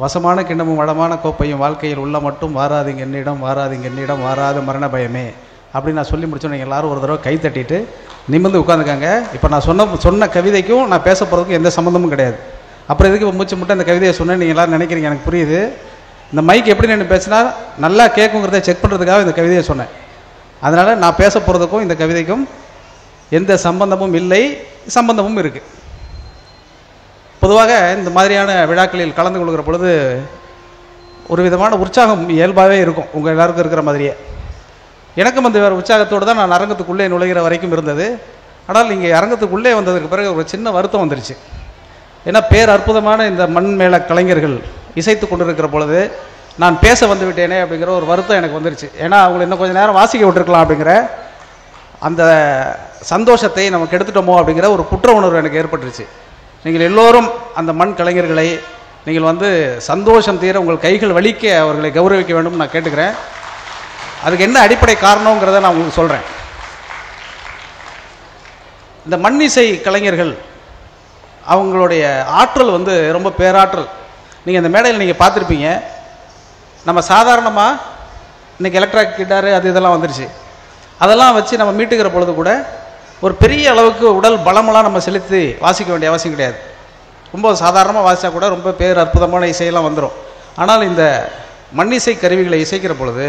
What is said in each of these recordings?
வசமான கிண்ணமும் வளமான கோப்பையும் வாழ்க்கையில் உள்ள மட்டும் வாராதிங்க என்னிடம் வாராதிங்க என்னிடம் வாராத மரண பயமே அப்படின்னு நான் சொல்லி முடிச்சோம். நீங்கள் எல்லோரும் ஒரு தடவை கை தட்டிட்டு நிமிர்ந்து உட்காந்துக்காங்க. இப்போ நான் சொன்ன கவிதைக்கும் நான் பேச போகிறதுக்கும் எந்த சம்மந்தமும் கிடையாது. அப்புறம் எதுக்கு இப்போ மூச்சு முட்டை அந்த கவிதையை சொன்னேன் நீங்கள் எல்லோரும் நினைக்கிறீங்க, எனக்கு புரியுது. இந்த மைக் எப்படி நின்று பேசினா நல்லா கேட்குங்கிறத செக் பண்ணுறதுக்காக இந்த கவிதையை சொன்னேன். அதனால் நான் பேச போகிறதுக்கும் இந்த கவிதைக்கும் எந்த சம்பந்தமும் இல்லை, சம்பந்தமும் இருக்குது. பொதுவாக இந்த மாதிரியான விழாக்களில் கலந்து கொள்கிற பொழுது ஒரு விதமான உற்சாகம் இயல்பாகவே இருக்கும், உங்கள் எல்லாருக்கும் இருக்கிற மாதிரியே. எனக்கும் அந்த வேறு உற்சாகத்தோடு தான் நான் அரங்கத்துக்குள்ளே நுழைகிற வரைக்கும் இருந்தது. ஆனால் இங்கே அரங்கத்துக்குள்ளே வந்ததுக்கு பிறகு ஒரு சின்ன வருத்தம் வந்துருச்சு. ஏன்னா பேர் அற்புதமான இந்த மண் மேள கலைஞர்கள் இசைத்து கொண்டிருக்கிற பொழுது நான் பேச வந்து விட்டேனே அப்படிங்கிற ஒரு வருத்தம் எனக்கு வந்துருச்சு. ஏன்னா அவங்களை இன்னும் கொஞ்சம் நேரம் வாசிக்க விட்டுருக்கலாம் அப்படிங்கிற அந்த சந்தோஷத்தை நமக்கு எடுத்துட்டோமோ அப்படிங்கிற ஒரு குற்ற உணர்வு எனக்கு ஏற்பட்டுருச்சு. நீங்கள் எல்லோரும் அந்த மண் கலைஞர்களை நீங்கள் சந்தோஷம் தீர உங்கள் கைகள் வலிக்க அவர்களை கௌரவிக்க வேண்டும் நான் கேட்டுக்கிறேன். அதுக்கு என்ன அடிப்படை காரணங்கிறத நான் உங்களுக்கு சொல்கிறேன். இந்த மண்ணிசை கலைஞர்கள் அவங்களுடைய ஆற்றல் ரொம்ப பேராற்றல். நீங்கள் இந்த மேடையில் நீங்கள் பார்த்துருப்பீங்க. நம்ம சாதாரணமாக இன்றைக்கி எலக்ட்ரானிக் கிட்டாரு அது இதெல்லாம் வந்துருச்சு. அதெல்லாம் வச்சு நம்ம மீட்டுக்கிற பொழுது கூட ஒரு பெரிய அளவுக்கு உடல் பலமெல்லாம் நம்ம செலுத்தி வாசிக்க வேண்டிய அவசியம் கிடையாது. ரொம்ப சாதாரணமாக வாசித்தா கூட ரொம்ப பேர் அற்புதமான இசையெல்லாம் வந்துடும். ஆனால் இந்த மண்ணிசை கருவிகளை இசைக்கிற பொழுது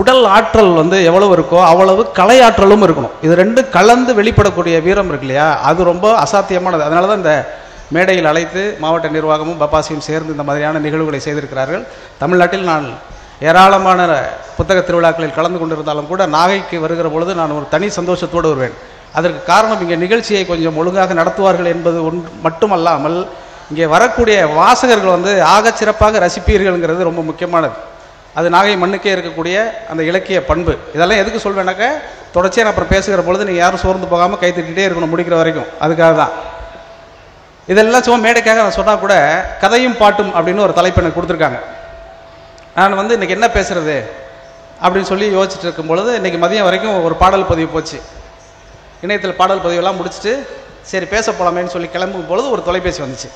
உடல் ஆற்றல் எவ்வளவு இருக்கோ அவ்வளவு கலை ஆற்றலும் இருக்கணும். இது ரெண்டும் கலந்து வெளிப்படக்கூடிய வீரம் இருக்கு இல்லையா, அது ரொம்ப அசாத்தியமானது. அதனால தான் இந்த மேடையில் அழைத்து மாவட்ட நிர்வாகமும் பப்பாசியும் சேர்ந்து இந்த மாதிரியான நிகழ்வுகளை செய்திருக்கிறார்கள். தமிழ்நாட்டில் நான் ஏராளமான புத்தக திருவிழாக்களில் கலந்து கொண்டிருந்தாலும் கூட நாகைக்கு வருகிற பொழுது நான் ஒரு தனி சந்தோஷத்தோடு வருவேன். அதற்கு காரணம் இங்கே நிகழ்ச்சியை கொஞ்சம் ஒழுங்காக நடத்துவார்கள் என்பது மட்டுமல்லாமல் இங்கே வரக்கூடிய வாசகர்கள் ஆகச் சிறப்பாக ரசிப்பீர்கள்ங்கிறது ரொம்ப முக்கியமானது. அது நாகை மண்ணுக்கே இருக்கக்கூடிய அந்த இலக்கிய பண்பு. இதெல்லாம் எதுக்கு சொல்வேனாக்க தொடர்ச்சியாக நான் அப்புறம் பேசுகிற பொழுது நீங்கள் யாரும் சோர்ந்து போகாமல் கை தட்டிகிட்டே இருக்கணும் முடிக்கிற வரைக்கும். அதுக்காக தான் இதெல்லாம் சும்மா மேடைக்காக நான் சொன்னால் கூட கதையும் பாட்டும் அப்படின்னு ஒரு தலைப்பு எனக்கு கொடுத்துருக்காங்க. நான் இன்றைக்கி என்ன பேசுகிறது அப்படின்னு சொல்லி யோசிச்சுட்டு இருக்கும் பொழுது இன்றைக்கி மதியம் வரைக்கும் ஒரு பாடல் பதிவு போச்சு. இணையத்தில் பாடல் பதிவெல்லாம் முடிச்சுட்டு சரி பேச போகலாமேன்னு சொல்லி கிளம்பும் பொழுது ஒரு தொலைபேசி வந்துச்சு.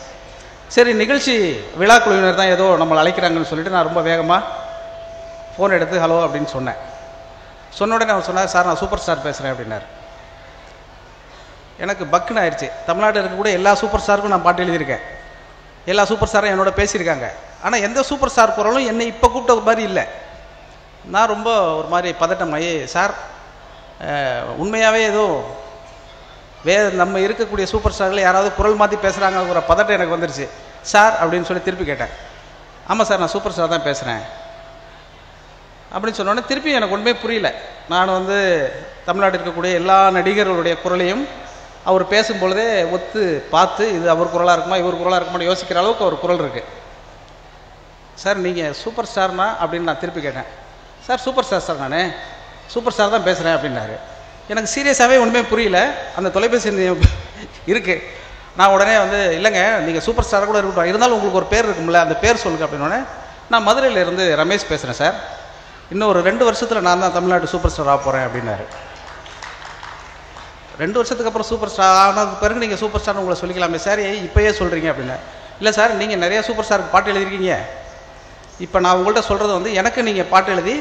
சரி நிகழ்ச்சி விழா குழுவினர் தான் ஏதோ நம்மளை அழைக்கிறாங்கன்னு சொல்லிட்டு நான் ரொம்ப வேகமாக ஃபோன் எடுத்து ஹலோ அப்படின்னு சொன்னேன். சொன்ன உடனே அவர் சொன்னார், சார் நான் சூப்பர் ஸ்டார் பேசுகிறேன் அப்படின்னார். எனக்கு பக்குன்னு ஆயிடுச்சு. தமிழ்நாட்டில் இருக்கக்கூடிய எல்லா சூப்பர் ஸ்டாருக்கும் நான் பாட்டு எழுதியிருக்கேன், எல்லா சூப்பர் ஸ்டாரும் என்னோட பேசியிருக்காங்க. ஆனால் எந்த சூப்பர் ஸ்டார் குரலும் என்னை இப்போ கூப்பிட்ட மாதிரி இல்லை. நான் ரொம்ப ஒரு மாதிரி பதட்டமாயி, சார் உண்மையாகவே ஏதோ நம்ம இருக்கக்கூடிய சூப்பர் ஸ்டாரில் யாராவது குரல் மாற்றி பேசுகிறாங்கிற பதட்டம் எனக்கு வந்துருச்சு. சார் அப்படின்னு சொல்லி திருப்பி கேட்டேன். ஆமாம் சார் நான் சூப்பர் ஸ்டார் தான் பேசுகிறேன் அப்படின்னு சொன்னோடனே திருப்பி எனக்கு ஒன்றுமே புரியல. நான் தமிழ்நாட்டில் இருக்கக்கூடிய எல்லா நடிகர்களுடைய குரலையும் அவர் பேசும்பொழுதே ஒத்து பார்த்து இது அவர் குரலாக இருக்குமா இவர் குரலாக இருக்குமான்னு யோசிக்கிற அளவுக்கு அவர் குரல் இருக்குது. சார் நீங்கள் சூப்பர் ஸ்டார்னா அப்படின்னு நான் திருப்பி கேட்டேன். சார் சூப்பர் ஸ்டார் சார் நான் சூப்பர் ஸ்டார் தான் பேசுகிறேன் அப்படின்னாரு. எனக்கு சீரியஸாகவே ஒன்றுமே புரியல. அந்த தொலைபேசி இருக்குது. நான் உடனே இல்லைங்க நீங்கள் சூப்பர் ஸ்டார் கூட இருக்கட்டும், இருந்தாலும் உங்களுக்கு ஒரு பேர் இருக்கும்ல அந்த பேர் சொல்லுங்க அப்படின்னோடனே, நான் மதுரையிலேருந்து ரமேஷ் பேசுகிறேன் சார், இன்னும் ஒரு 2 வருஷத்தில் நான் தான் தமிழ்நாட்டு சூப்பர் ஸ்டார் ஆக போகிறேன் அப்படின்னாரு. 2 வருஷத்துக்கு அப்புறம் சூப்பர் ஸ்டார் ஆனதுக்கு பிறகு நீங்கள் சூப்பர் ஸ்டார்னு உங்களை சொல்லிக்கலாமே சார், இப்போயே சொல்கிறீங்க அப்படின்னா. இல்லை சார் நீங்கள் நிறையா சூப்பர் ஸ்டாருக்கு பாட்டு எழுதிருக்கீங்க, இப்போ நான் உங்கள்கிட்ட சொல்கிறது எனக்கு நீங்கள் பாட்டு எழுதி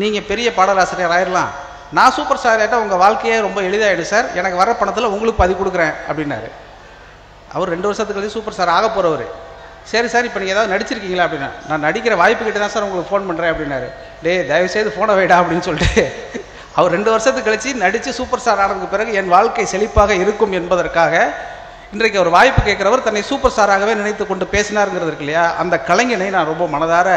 நீங்கள் பெரிய பாடலாசிரியர் ஆயிடலாம், நான் சூப்பர் ஸ்டார் ஆகிட்டால் உங்கள் வாழ்க்கையே ரொம்ப எளிதாகிடும் சார், எனக்கு வர பணத்தில் உங்களுக்கு பாதி கொடுக்குறேன் அப்படின்னாரு. அவர் 2 வருஷத்துக்கு கழிச்சு சூப்பர் ஸ்டார் ஆக போகிறவர். சரி சார் இப்போ நீங்கள் ஏதாவது நடிச்சிருக்கீங்களா அப்படின்னா, நான் நடிக்கிற வாய்ப்பு கிட்ட தான் சார் உங்களுக்கு ஃபோன் பண்ணுறேன் அப்படின்னாரு. தயவுசெய்து ஃபோனை வைடா அப்படின்னு சொல்லிட்டு அவர் 2 வருஷத்துக்கு கழிச்சு நடித்து சூப்பர் ஸ்டார் ஆனதுக்கு பிறகு என் வாழ்க்கை செழிப்பாக இருக்கும் என்பதற்காக இன்றைக்கு ஒரு வாய்ப்பு கேட்குறவர் தன்னை சூப்பர் ஸ்டாராகவே நினைத்து கொண்டு பேசினாருங்கிறது இருக்கு இல்லையா, அந்த கலைஞனை நான் ரொம்ப மனதார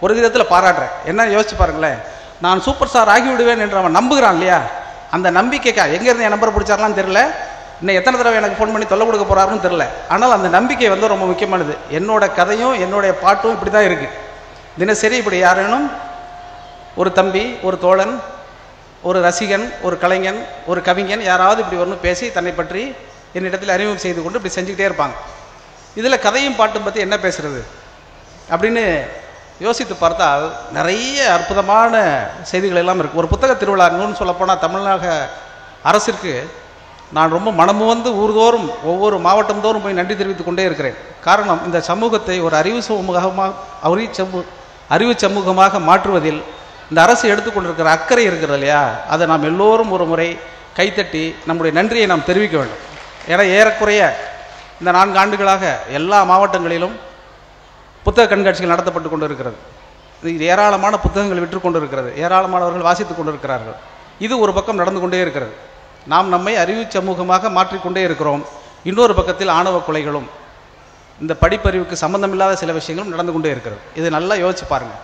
ஒரு விதத்தில் பாராட்டுறேன். என்ன யோசிச்சு பாருங்களேன், நான் சூப்பர் ஸ்டார் ஆகிவிடுவேன் என்று அவன் நம்புகிறான் இல்லையா, அந்த நம்பிக்கைக்கா எங்கேருந்து என் நம்பரை பிடிச்சாரலாம் தெரில, இன்னும் எத்தனை தடவை எனக்கு ஃபோன் பண்ணி தொல்லை கொடுக்க போகிறாருன்னு தெரில. ஆனால் அந்த நம்பிக்கை ரொம்ப முக்கியமானது. என்னோட கதையும் என்னுடைய பாட்டும் இப்படி தான் இருக்குது. தினசரி இப்படி யாரேனும் ஒரு தம்பி, ஒரு தோழன், ஒரு ரசிகன், ஒரு கலைஞன், ஒரு கவிஞன் யாராவது இப்படி ஒன்று பேசி தன்னை பற்றி என்னிடத்தில் அறிமுகம் செய்து கொண்டு இப்படி செஞ்சுக்கிட்டே இருப்பாங்க. இதில் கதையும் பாட்டும் பற்றி என்ன பேசுகிறது அப்படின்னு யோசித்து பார்த்தால் நிறைய அற்புதமான செய்திகள் எல்லாம் இருக்குது. ஒரு புத்தக திருவிழா இன்னொன்று சொல்லப்போனால் தமிழ்நாடு அரசிற்கு நான் ரொம்ப மனமுவந்து ஊர்தோறும் ஒவ்வொரு மாவட்டம் தோறும் போய் நன்றி தெரிவித்துக் கொண்டே இருக்கிறேன். காரணம், இந்த சமூகத்தை ஒரு அறிவு சமூகமாக மாற்றுவதில் இந்த அரசு எடுத்துக்கொண்டிருக்கிற அக்கறை இருக்கிறது இல்லையா, அதை நாம் எல்லோரும் ஒரு முறை கைத்தட்டி நம்முடைய நன்றியை நாம் தெரிவிக்க வேண்டும். ஏன்னா ஏறக்குறைய இந்த 4 ஆண்டுகளாக எல்லா மாவட்டங்களிலும் புத்தக கண்காட்சிகள் நடத்தப்பட்டு கொண்டு இருக்கிறது. இது ஏராளமான புத்தகங்கள் விற்று கொண்டு இருக்கிறது, ஏராளமானவர்கள் வாசித்துக் கொண்டிருக்கிறார்கள். இது ஒரு பக்கம் நடந்து கொண்டே இருக்கிறது. நாம் நம்மை அறிவு சமூகமாக மாற்றிக்கொண்டே இருக்கிறோம். இன்னொரு பக்கத்தில் ஆணவ கொலைகளும் இந்த படிப்பறிவுக்கு சம்பந்தமில்லாத சில விஷயங்களும் நடந்து கொண்டே இருக்கிறது. இது நல்லா யோசிச்சு பாருங்கள்.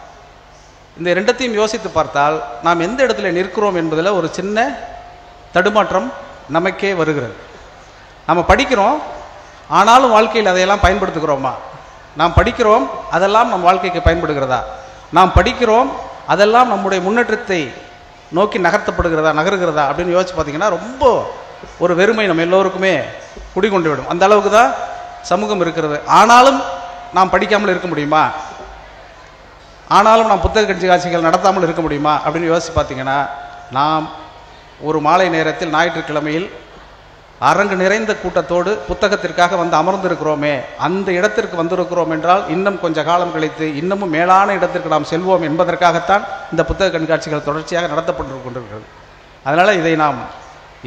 இந்த ரெண்டத்தையும் யோசித்து பார்த்தால் நாம் எந்த இடத்துல நிற்கிறோம் என்பதில் ஒரு சின்ன தடுமாற்றம் நமக்கே வருகிறது. நம்ம படிக்கிறோம், ஆனாலும் வாழ்க்கையில் அதையெல்லாம் பயன்படுத்துகிறோமா? நாம் படிக்கிறோம், அதெல்லாம் நம் வாழ்க்கைக்கு பயன்படுகிறதா? நாம் படிக்கிறோம், அதெல்லாம் நம்முடைய முன்னேற்றத்தை நோக்கி நகருகிறதா அப்படின்னு யோசிச்சு பார்த்தீங்கன்னா ரொம்ப ஒரு வெறுமை நம்ம எல்லோருக்குமே குடிகொண்டு விடும். அந்த அளவுக்கு தான் சமூகம் இருக்கிறது. ஆனாலும் நாம் படிக்காமல் இருக்க முடியுமா? ஆனாலும் நாம் புத்தக கண்காட்சிகள் நடத்தாமல் இருக்க முடியுமா அப்படின்னு யோசிச்சு பார்த்தீங்கன்னா, நாம் ஒரு மாலை நேரத்தில் ஞாயிற்றுக்கிழமையில் அரங்கு நிறைந்த கூட்டத்தோடு புத்தகத்திற்காக வந்து அமர்ந்திருக்கிறோமே, அந்த இடத்திற்கு வந்திருக்கிறோம் என்றால் இன்னும் கொஞ்ச காலம் கழித்து இன்னமும் மேலான இடத்திற்கு நாம் செல்வோம் என்பதற்காகத்தான் இந்த புத்தக கண்காட்சிகள் தொடர்ச்சியாக நடத்தப்பட்டு கொண்டிருக்கிறது. அதனால் இதை நாம்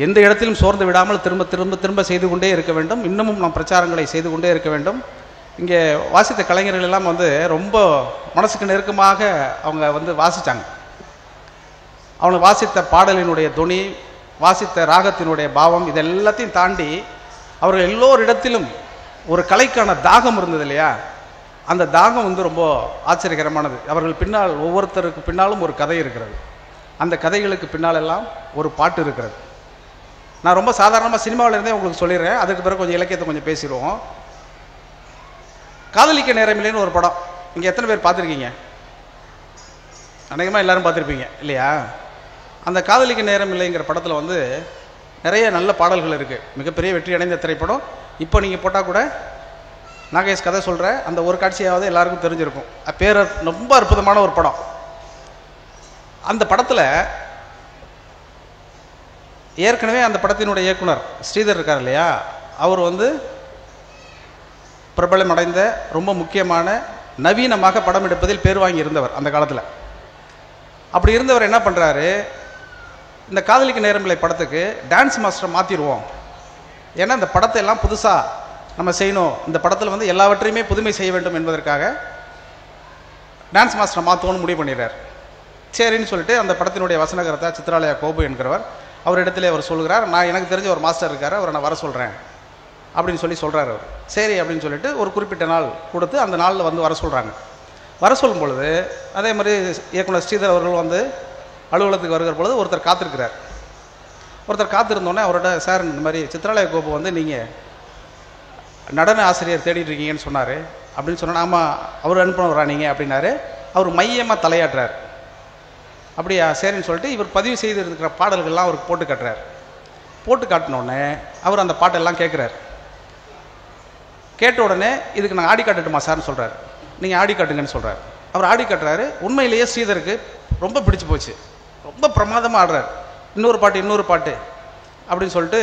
எந்த இடத்திலும் சோர்ந்து விடாமல் திரும்ப திரும்ப திரும்ப செய்து கொண்டே இருக்க வேண்டும். இன்னமும் நாம் பிரச்சாரங்களை செய்து கொண்டே இருக்க வேண்டும். இங்கே வாசித்த கலைஞர்கள் எல்லாம் வந்து ரொம்ப மனசுக்கு நெருக்கமாக அவங்க வந்து வாசித்தாங்க. அவங்க வாசித்த பாடலினுடைய துணி, வாசித்த ராகத்தினுடைய பாவம், இது எல்லாத்தையும் தாண்டி அவர்கள் எல்லோரிடத்திலும் ஒரு கலைக்கான தாகம் இருந்தது இல்லையா? அந்த தாகம் வந்து ரொம்ப ஆச்சரியகரமானது. அவர்கள் பின்னால் ஒவ்வொருத்தருக்கு பின்னாலும் ஒரு கதை இருக்கிறது. அந்த கதைகளுக்கு பின்னாலெல்லாம் ஒரு பாட்டு இருக்கிறது. நான் ரொம்ப சாதாரணமாக சினிமாவில் இருந்தே உங்களுக்கு சொல்லிடுறேன், அதுக்கு பிறகு கொஞ்சம் இலக்கியத்தை கொஞ்சம் பேசிடுவோம். காதலிக்க நேரமில்லைன்னு ஒரு படம் இங்கே எத்தனை பேர் பார்த்துருக்கீங்க? அநேகமாக எல்லாரும் பார்த்துருப்பீங்க இல்லையா? அந்த காதலிக்க நேரம் இல்லைங்கிற படத்தில் வந்து நிறைய நல்ல பாடல்கள் இருக்குது. மிகப்பெரிய வெற்றி அடைந்த திரைப்படம். இப்போ நீங்கள் போட்டால் கூட நாகேஷ் கதை சொல்கிற அந்த ஒரு காட்சியாவது எல்லாருக்கும் தெரிஞ்சிருக்கும். பேர் ரொம்ப அற்புதமான ஒரு படம். அந்த படத்தில் ஏற்கனவே அந்த படத்தினுடைய இயக்குனர் ஸ்ரீதர் இருக்கார் இல்லையா, அவர் வந்து பிரபலம் அடைந்த ரொம்ப முக்கியமான நவீனமாக படம் எடுப்பதில் பேர் வாங்கி இருந்தவர் அந்த காலத்தில். அப்படி இருந்தவர் என்ன பண்ணுறாரு, இந்த காதலிக்க நேரமில்லை படத்துக்கு டான்ஸ் மாஸ்டரை மாற்றிடுவோம், ஏன்னா இந்த படத்தை எல்லாம் புதுசாக நம்ம செய்யணும், இந்த படத்தில் வந்து எல்லாவற்றையுமே புதுமை செய்ய வேண்டும் என்பதற்காக டான்ஸ் மாஸ்டரை மாற்றுவோன்னு முடிவு பண்ணிடுறார். சரின்னு சொல்லிட்டு அந்த படத்தினுடைய வசனகர்த்தா சித்ராலயா கோபு என்கிறவர் அவரிடத்துல அவர் சொல்கிறார், நான் எனக்கு தெரிஞ்ச ஒரு மாஸ்டர் இருக்கார், அவரை நான் வர சொல்கிறேன் அப்படின்னு சொல்கிறார் அவர். சரி அப்படின்னு சொல்லிட்டு ஒரு குறிப்பிட்ட நாள் கொடுத்து அந்த நாளில் வந்து வர சொல்கிறாங்க. வர சொல்லும் பொழுது அதே மாதிரி இயக்குனர் ஸ்ரீதர் அவர்கள் வந்து அலுவலகத்துக்கு வருகிற பொழுது ஒருத்தர் காத்திருக்கிறார். ஒருத்தர் காத்திருந்தோடனே அவரோட, சார் இந்த மாதிரி சித்ராலயா கோபு வந்து நீங்கள் நடன ஆசிரியர் தேடிட்டு இருக்கீங்கன்னு சொன்னார் அப்படின்னு சொன்னால், ஆமாம் அவர் அனுப்பினவரா நீங்கள் அப்படின்னாரு. அவர் மையமாக தலையாட்டுறார். அப்படியா சரின்னு சொல்லிட்டு இவர் பதிவு செய்து இருக்கிற பாடல்கள்லாம் அவருக்கு போட்டு காட்டுறார். போட்டு காட்டினோடனே அவர் அந்த பாட்டெல்லாம் கேட்குறார். கேட்ட உடனே இதுக்கு நான் ஆடி காட்டட்டுமா சார்னு சொல்கிறார். நீங்கள் ஆடி காட்டுங்கன்னு சொல்கிறார். அவர் ஆடி காட்டுறாரு. உண்மையிலேயே ஸ்ரீதருக்கு ரொம்ப பிடிச்சி போச்சு, ரொம்ப பிரமாதமாக ஆடுறார். இன்னொரு பாட்டு அப்படின்னு சொல்லிட்டு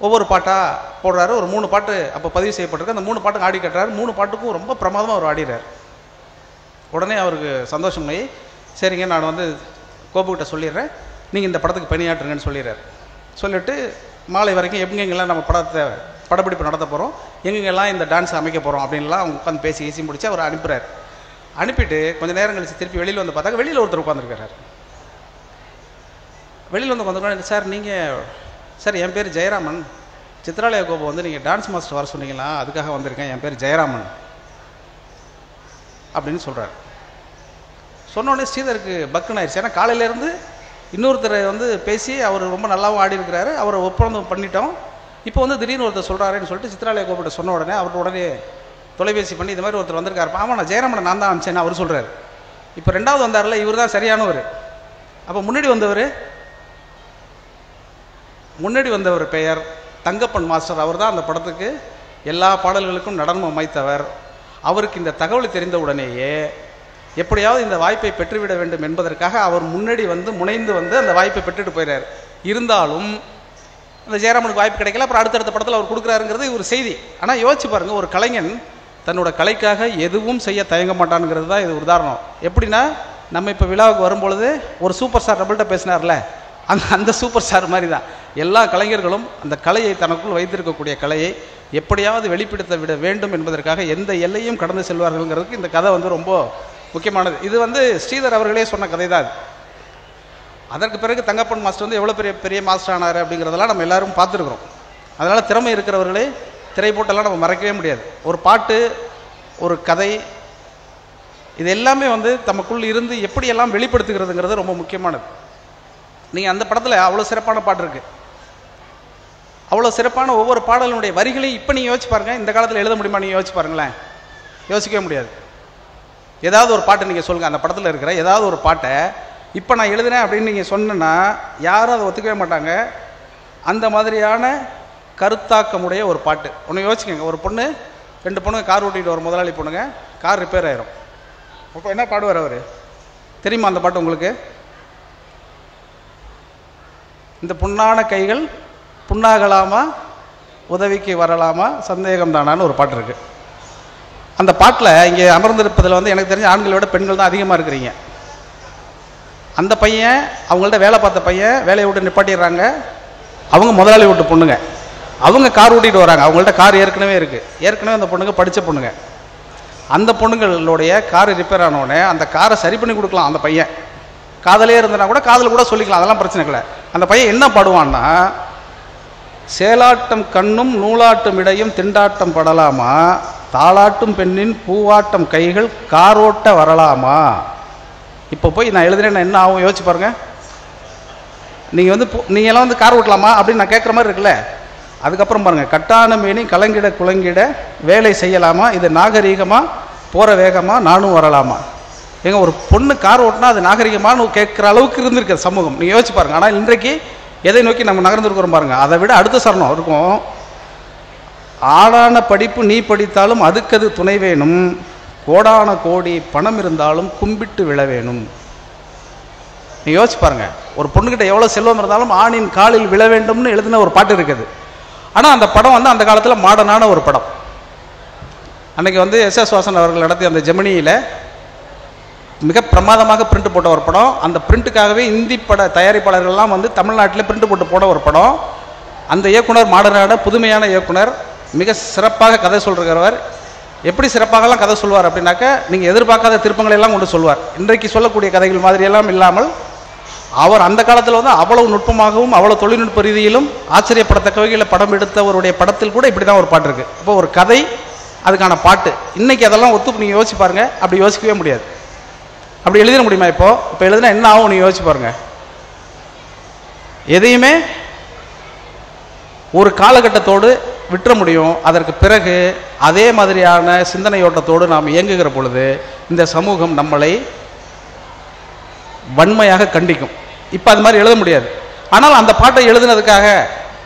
ஒவ்வொரு பாட்டாக போடுறாரு. ஒரு 3 பாட்டு அப்போ பதிவு செய்யப்பட்டிருக்கு. அந்த 3 பாட்டுக்கு ஆடி காட்டுறாரு. 3 பாட்டுக்கும் ரொம்ப பிரமாதமாக அவர் ஆடிறார். உடனே அவருக்கு சந்தோஷமாயி, சரிங்க நான் வந்து கோபுக்கிட்ட சொல்லிடுறேன், நீங்கள் இந்த படத்துக்கு பணியாற்றுங்கன்னு சொல்லிடுறார். சொல்லிவிட்டு மாலை வரைக்கும் எங்கெங்கெல்லாம் நம்ம படப்பிடிப்பு நடத்த போகிறோம், எங்கெங்கெல்லாம் இந்த டான்ஸ் அமைக்க போகிறோம் அப்படின்லாம் அவங்க உட்காந்து பேசி முடிச்சு அவர் அனுப்புகிறார். அனுப்பிட்டு கொஞ்சம் நேரம் கழிச்சு திருப்பி வெளியில் வந்து பார்த்தாக்க வெளியில் ஒருத்தர் உட்காந்துருக்கார். வெளியில் வந்து உட்காந்துருக்கோம், சார் நீங்கள், சார் என் பேர் ஜெயராமன், சித்ராலயா கோபு வந்து நீங்கள் டான்ஸ் மாஸ்டர் வர சொன்னீங்களா, அதுக்காக வந்திருக்கேன், என் பேர் ஜெயராமன் அப்படின்னு சொல்கிறார். சொன்னோடனே ஸ்ரீதருக்கு பக்குன்னு ஆயிடுச்சு. ஏன்னா காலையிலேருந்து இன்னொருத்தரை வந்து பேசி அவர் ரொம்ப நல்லாவும் ஆடி இருக்கிறாரு, அவரை ஒப்பந்தம் பண்ணிட்டோம், இப்போ வந்து திடீர்னு ஒருத்தர் சொல்கிறாருன்னு சொல்லிட்டு சித்ராலயா கோபிட்ட சொன்ன உடனே அவர் உடனே தொலைபேசி பண்ணி இந்த மாதிரி ஒருத்தர் வந்திருக்காரு, ஆமாம் நான் ஜெயராமனை நான் தான் அனுப்பிச்சேன்னு அவர் சொல்கிறார். இப்போ 2வது வந்தார்ல, இவர் தான் சரியானவர். அப்போ முன்னாடி வந்தவர் பெயர் தங்கப்பன் மாஸ்டர். அவர் தான் அந்த படத்துக்கு எல்லா பாடல்களுக்கும் நடனம் அமைத்தவர். அவருக்கு இந்த தகவல் தெரிந்த உடனேயே எப்படியாவது இந்த வாய்ப்பை பெற்றுவிட வேண்டும் என்பதற்காக அவர் முன்னாடி வந்து முனைந்து வந்து அந்த வாய்ப்பை பெற்றுட்டு போயிறார். இருந்தாலும் அந்த ஜெயராமனுக்கு வாய்ப்பு கிடைக்கல, அப்புறம் அடுத்தடுத்த படத்தில் அவர் கொடுக்குறாருங்கிறது ஒரு செய்தி. ஆனால் யோசிச்சு பாருங்கள், ஒரு கலைஞன் தன்னோட கலைக்காக எதுவும் செய்ய தயங்க மாட்டானுங்கிறது தான் இது உதாரணம். எப்படின்னா, நம்ம இப்போ விழாவுக்கு வரும்பொழுது ஒரு சூப்பர் ஸ்டார் நம்மள்கிட்ட பேசினார்ல, அந்த சூப்பர் ஸ்டார் மாதிரி தான் எல்லா கலைஞர்களும் அந்த கலையை தனக்குள் வைத்திருக்கக்கூடிய கலையை எப்படியாவது வெளிப்படுத்த விட வேண்டும் என்பதற்காக எந்த எல்லையும் கடந்து செல்வார்கள்ங்கிறதுக்கு இந்த கதை வந்து ரொம்ப முக்கியமானது. இது வந்து ஸ்ரீதர் அவர்களே சொன்ன கதை தான். அதற்கு பிறகு தங்கப்பன் மாஸ்டர் வந்து எவ்வளோ பெரிய மாஸ்டர் ஆனார் அப்படிங்கிறதெல்லாம் நம்ம எல்லாரும் பார்த்துருக்குறோம். அதனால் திறமை இருக்கிறவர்களே திரை போட்டெல்லாம் நம்ம மறக்கவே முடியாது. ஒரு பாட்டு, ஒரு கதை, இது எல்லாமே வந்து தமக்குள் இருந்து எப்படியெல்லாம் வெளிப்படுத்துகிறதுங்கிறது ரொம்ப முக்கியமானது. நீங்கள் அந்த படத்தில் அவ்வளோ சிறப்பான பாட்டு இருக்குது. அவ்வளோ சிறப்பான ஒவ்வொரு பாடலினுடைய வரிகளையும் இப்போ நீங்கள் யோசிச்சு பாருங்கள். இந்த காலத்தில் எழுத முடியுமா? நீங்கள் யோசிச்சு பாருங்களேன், யோசிக்கவே முடியாது. ஏதாவது ஒரு பாட்டு நீங்கள் சொல்லுங்கள், அந்த படத்தில் இருக்கிற ஏதாவது ஒரு பாட்டை இப்போ நான் எழுதுனேன் அப்படின்னு நீங்கள் சொன்னேன்னா யாரும் அதை ஒத்துக்கவே மாட்டாங்க. அந்த மாதிரியான கருத்தாக்கமுடைய ஒரு பாட்டு. ஒன்று யோசிக்கங்க, ஒரு பொண்ணு 2 பொண்ணுங்க கார் ஓட்டிகிட்டு வரும், முதலாளி பொண்ணுங்க, கார் ரிப்பேர் ஆயிரும். அப்போ என்ன பாடுவார் அவர் தெரியுமா? அந்த பாட்டு உங்களுக்கு, இந்த புண்ணான கைகள் புண்ணாகலாமா, உதவிக்கு வரலாமா, சந்தேகம் தானான்னு ஒரு பாட்டு இருக்குது. அந்த பாட்டில் இங்கே அமர்ந்திருப்பதில் வந்து எனக்கு தெரிஞ்ச ஆண்களை விட பெண்கள் தான் அதிகமாக இருக்கிறீங்க. அந்த பையன், அவங்கள்ட்ட வேலை பார்த்த பையன் வேலையை விட்டு நிப்பாட்டிடுறாங்க. அவங்க முதலாளி விட்டு பொண்ணுங்க, அவங்க கார் ஓட்டிகிட்டு வராங்க. அவங்கள்ட்ட கார் ஏற்கனவே இருக்குது. ஏற்கனவே அந்த பொண்ணுங்க படித்த பொண்ணுங்க. அந்த பொண்ணுங்களுடைய கார் ரிப்பேர் ஆனவுடனே அந்த காரை சரி பண்ணி கொடுக்கலாம். அந்த பையன் காதலே இருந்தனா கூட காதல் கூட சொல்லிக்கலாம், அதெல்லாம் பிரச்சனை இல்லை. அந்த பையன் என்ன பாடுவான்னா, சேலாட்டம் கண்ணும் நூலாட்டும் இடையும் திண்டாட்டம் படலாமா, தாளாட்டும் பெண்ணின் பூவாட்டம் கைகள் காரோட்ட வரலாமா. இப்போ போய் நான் எழுதுறேன் என்ன ஆகும் யோசிச்சு பாருங்க. நீங்கள் வந்து நீங்கள்லாம் வந்து கார் ஓட்டலாமா அப்படின்னு நான் கேட்குற மாதிரி இருக்குல்ல. அதுக்கப்புறம் பாருங்கள், கட்டான மேனி கலங்கிட குலங்கிட வேலை செய்யலாமா, இது நாகரீகமாக போகிற வேகமாக நானும் வரலாமா. ஏங்க, ஒரு பொண்ணு கார் ஓட்டினா அது நாகரிகமானு கேட்குற அளவுக்கு இருந்திருக்கு சமூகம். நீங்கள் யோசிச்சு பாருங்கள். ஆனால் இன்றைக்கு எதை நோக்கி நம்ம நகர்ந்துருக்கிறோம் பாருங்கள். அதை விட அடுத்த சரணம் இருக்கும், ஆடான படிப்பு நீ படித்தாலும் அதுக்கது துணை வேணும், கோடான கோடி பணம் இருந்தாலும் கும்பிட்டு விழ வேணும். நீ யோசிச்சு பாருங்க, ஒரு பொண்ணுக்கிட்ட எவ்வளோ செல்வம் இருந்தாலும் ஆணின் காலில் விழ வேண்டும்னு எழுதின ஒரு பாட்டு இருக்குது. ஆனால் அந்த படம் வந்து அந்த காலத்தில் மாடர்னான ஒரு படம். அன்றைக்கி வந்து எஸ்.எஸ். வாசன் அவர்கள் நடத்திய அந்த ஜெமினியில் மிக பிரமாதமாக பிரிண்ட் போட்ட ஒரு படம். அந்த பிரிண்ட்டுக்காகவே இந்தி பட தயாரிப்பாளர்கள்லாம் வந்து தமிழ்நாட்டில் பிரிண்ட் போட்டு போட ஒரு படம். அந்த இயக்குனர் மாடர்னான புதுமையான இயக்குனர், மிக சிறப்பாக கதை சொல்கிறவர். எப்படி சிறப்பாகலாம் கதை சொல்வார் அப்படின்னாக்க, நீங்கள் எதிர்பார்க்காத திருப்பங்களை எல்லாம் கொண்டு சொல்வார். இன்றைக்கு சொல்லக்கூடிய கதைகள் மாதிரியெல்லாம் இல்லாமல் அவர் அந்த காலத்தில் வந்து அவ்வளவு நுட்பமாகவும் அவ்வளோ தொழில்நுட்ப ரீதியிலும் ஆச்சரியப்படத்தக்க வகையில் படம் எடுத்தவருடைய படத்தில் கூட இப்படி தான் ஒரு பாட்டு இருக்குது. இப்போ ஒரு கதை, அதுக்கான பாட்டு. இன்றைக்கி அதெல்லாம் ஒத்து நீங்கள் யோசிச்சு பாருங்கள். அப்படி யோசிக்கவே முடியாது. அப்படி எழுதிட முடியுமா? இப்போ எழுதுனா என்ன ஆகும் நீங்கள் யோசிச்சு பாருங்கள். எதையுமே ஒரு காலகட்டத்தோடு விட்டுற முடியும். அதற்கு பிறகு அதே மாதிரியான சிந்தனையோட்டத்தோடு நாம் இயங்குகிற பொழுது இந்த சமூகம் நம்மளை வன்மையாக கண்டிக்கும். இப்போ அது மாதிரி எழுத முடியாது. ஆனால் அந்த பாட்டை எழுதுனதுக்காக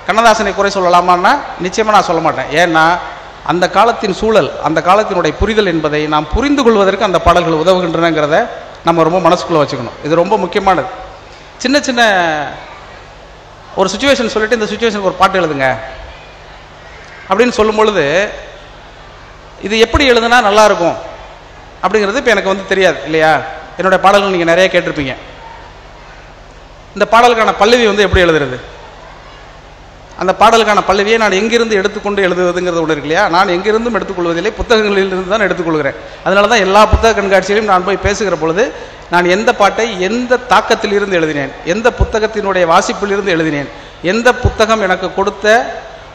கண்ணதாசனை குறை சொல்லலாமான்னா நிச்சயமாக நான் சொல்ல மாட்டேன். ஏன்னா அந்த காலத்தின் சூழல், அந்த காலத்தினுடைய புரிதல் என்பதை நாம் புரிந்து கொள்வதற்கு அந்த பாடல்கள் உதவுகின்றனங்கிறத நம்ம ரொம்ப மனசுக்குள்ளே வச்சுக்கணும். இது ரொம்ப முக்கியமானது. சின்ன சின்ன ஒரு சுச்சுவேஷன் சொல்லிட்டு இந்த சுச்சுவேஷனுக்கு ஒரு பாட்டு எழுதுங்க அப்படின்னு சொல்லும் பொழுது இது எப்படி எழுதுனா நல்லாயிருக்கும் அப்படிங்கிறது இப்போ எனக்கு வந்து தெரியாது இல்லையா. என்னுடைய பாடல்கள் நீங்கள் நிறைய கேட்டிருப்பீங்க. இந்த பாடலுக்கான பல்லவி வந்து எப்படி எழுதுறது, அந்த பாடலுக்கான பல்லவியை நான் எங்கிருந்து எடுத்துக்கொண்டு எழுதுவதுங்கிறது ஒன்று இருக்கு இல்லையா. நான் எங்கிருந்தும் எடுத்துக்கொள்வதில்லை, புத்தகங்களிலிருந்து தான் எடுத்துக்கொள்கிறேன். அதனால தான் எல்லா புத்தக கண்காட்சியிலும் நான் போய் பேசுகிற பொழுது நான் எந்த பாட்டை எந்த தாக்கத்தில் இருந்து எழுதினேன், எந்த புத்தகத்தினுடைய வாசிப்பிலிருந்து எழுதினேன், எந்த புத்தகம் எனக்கு கொடுத்த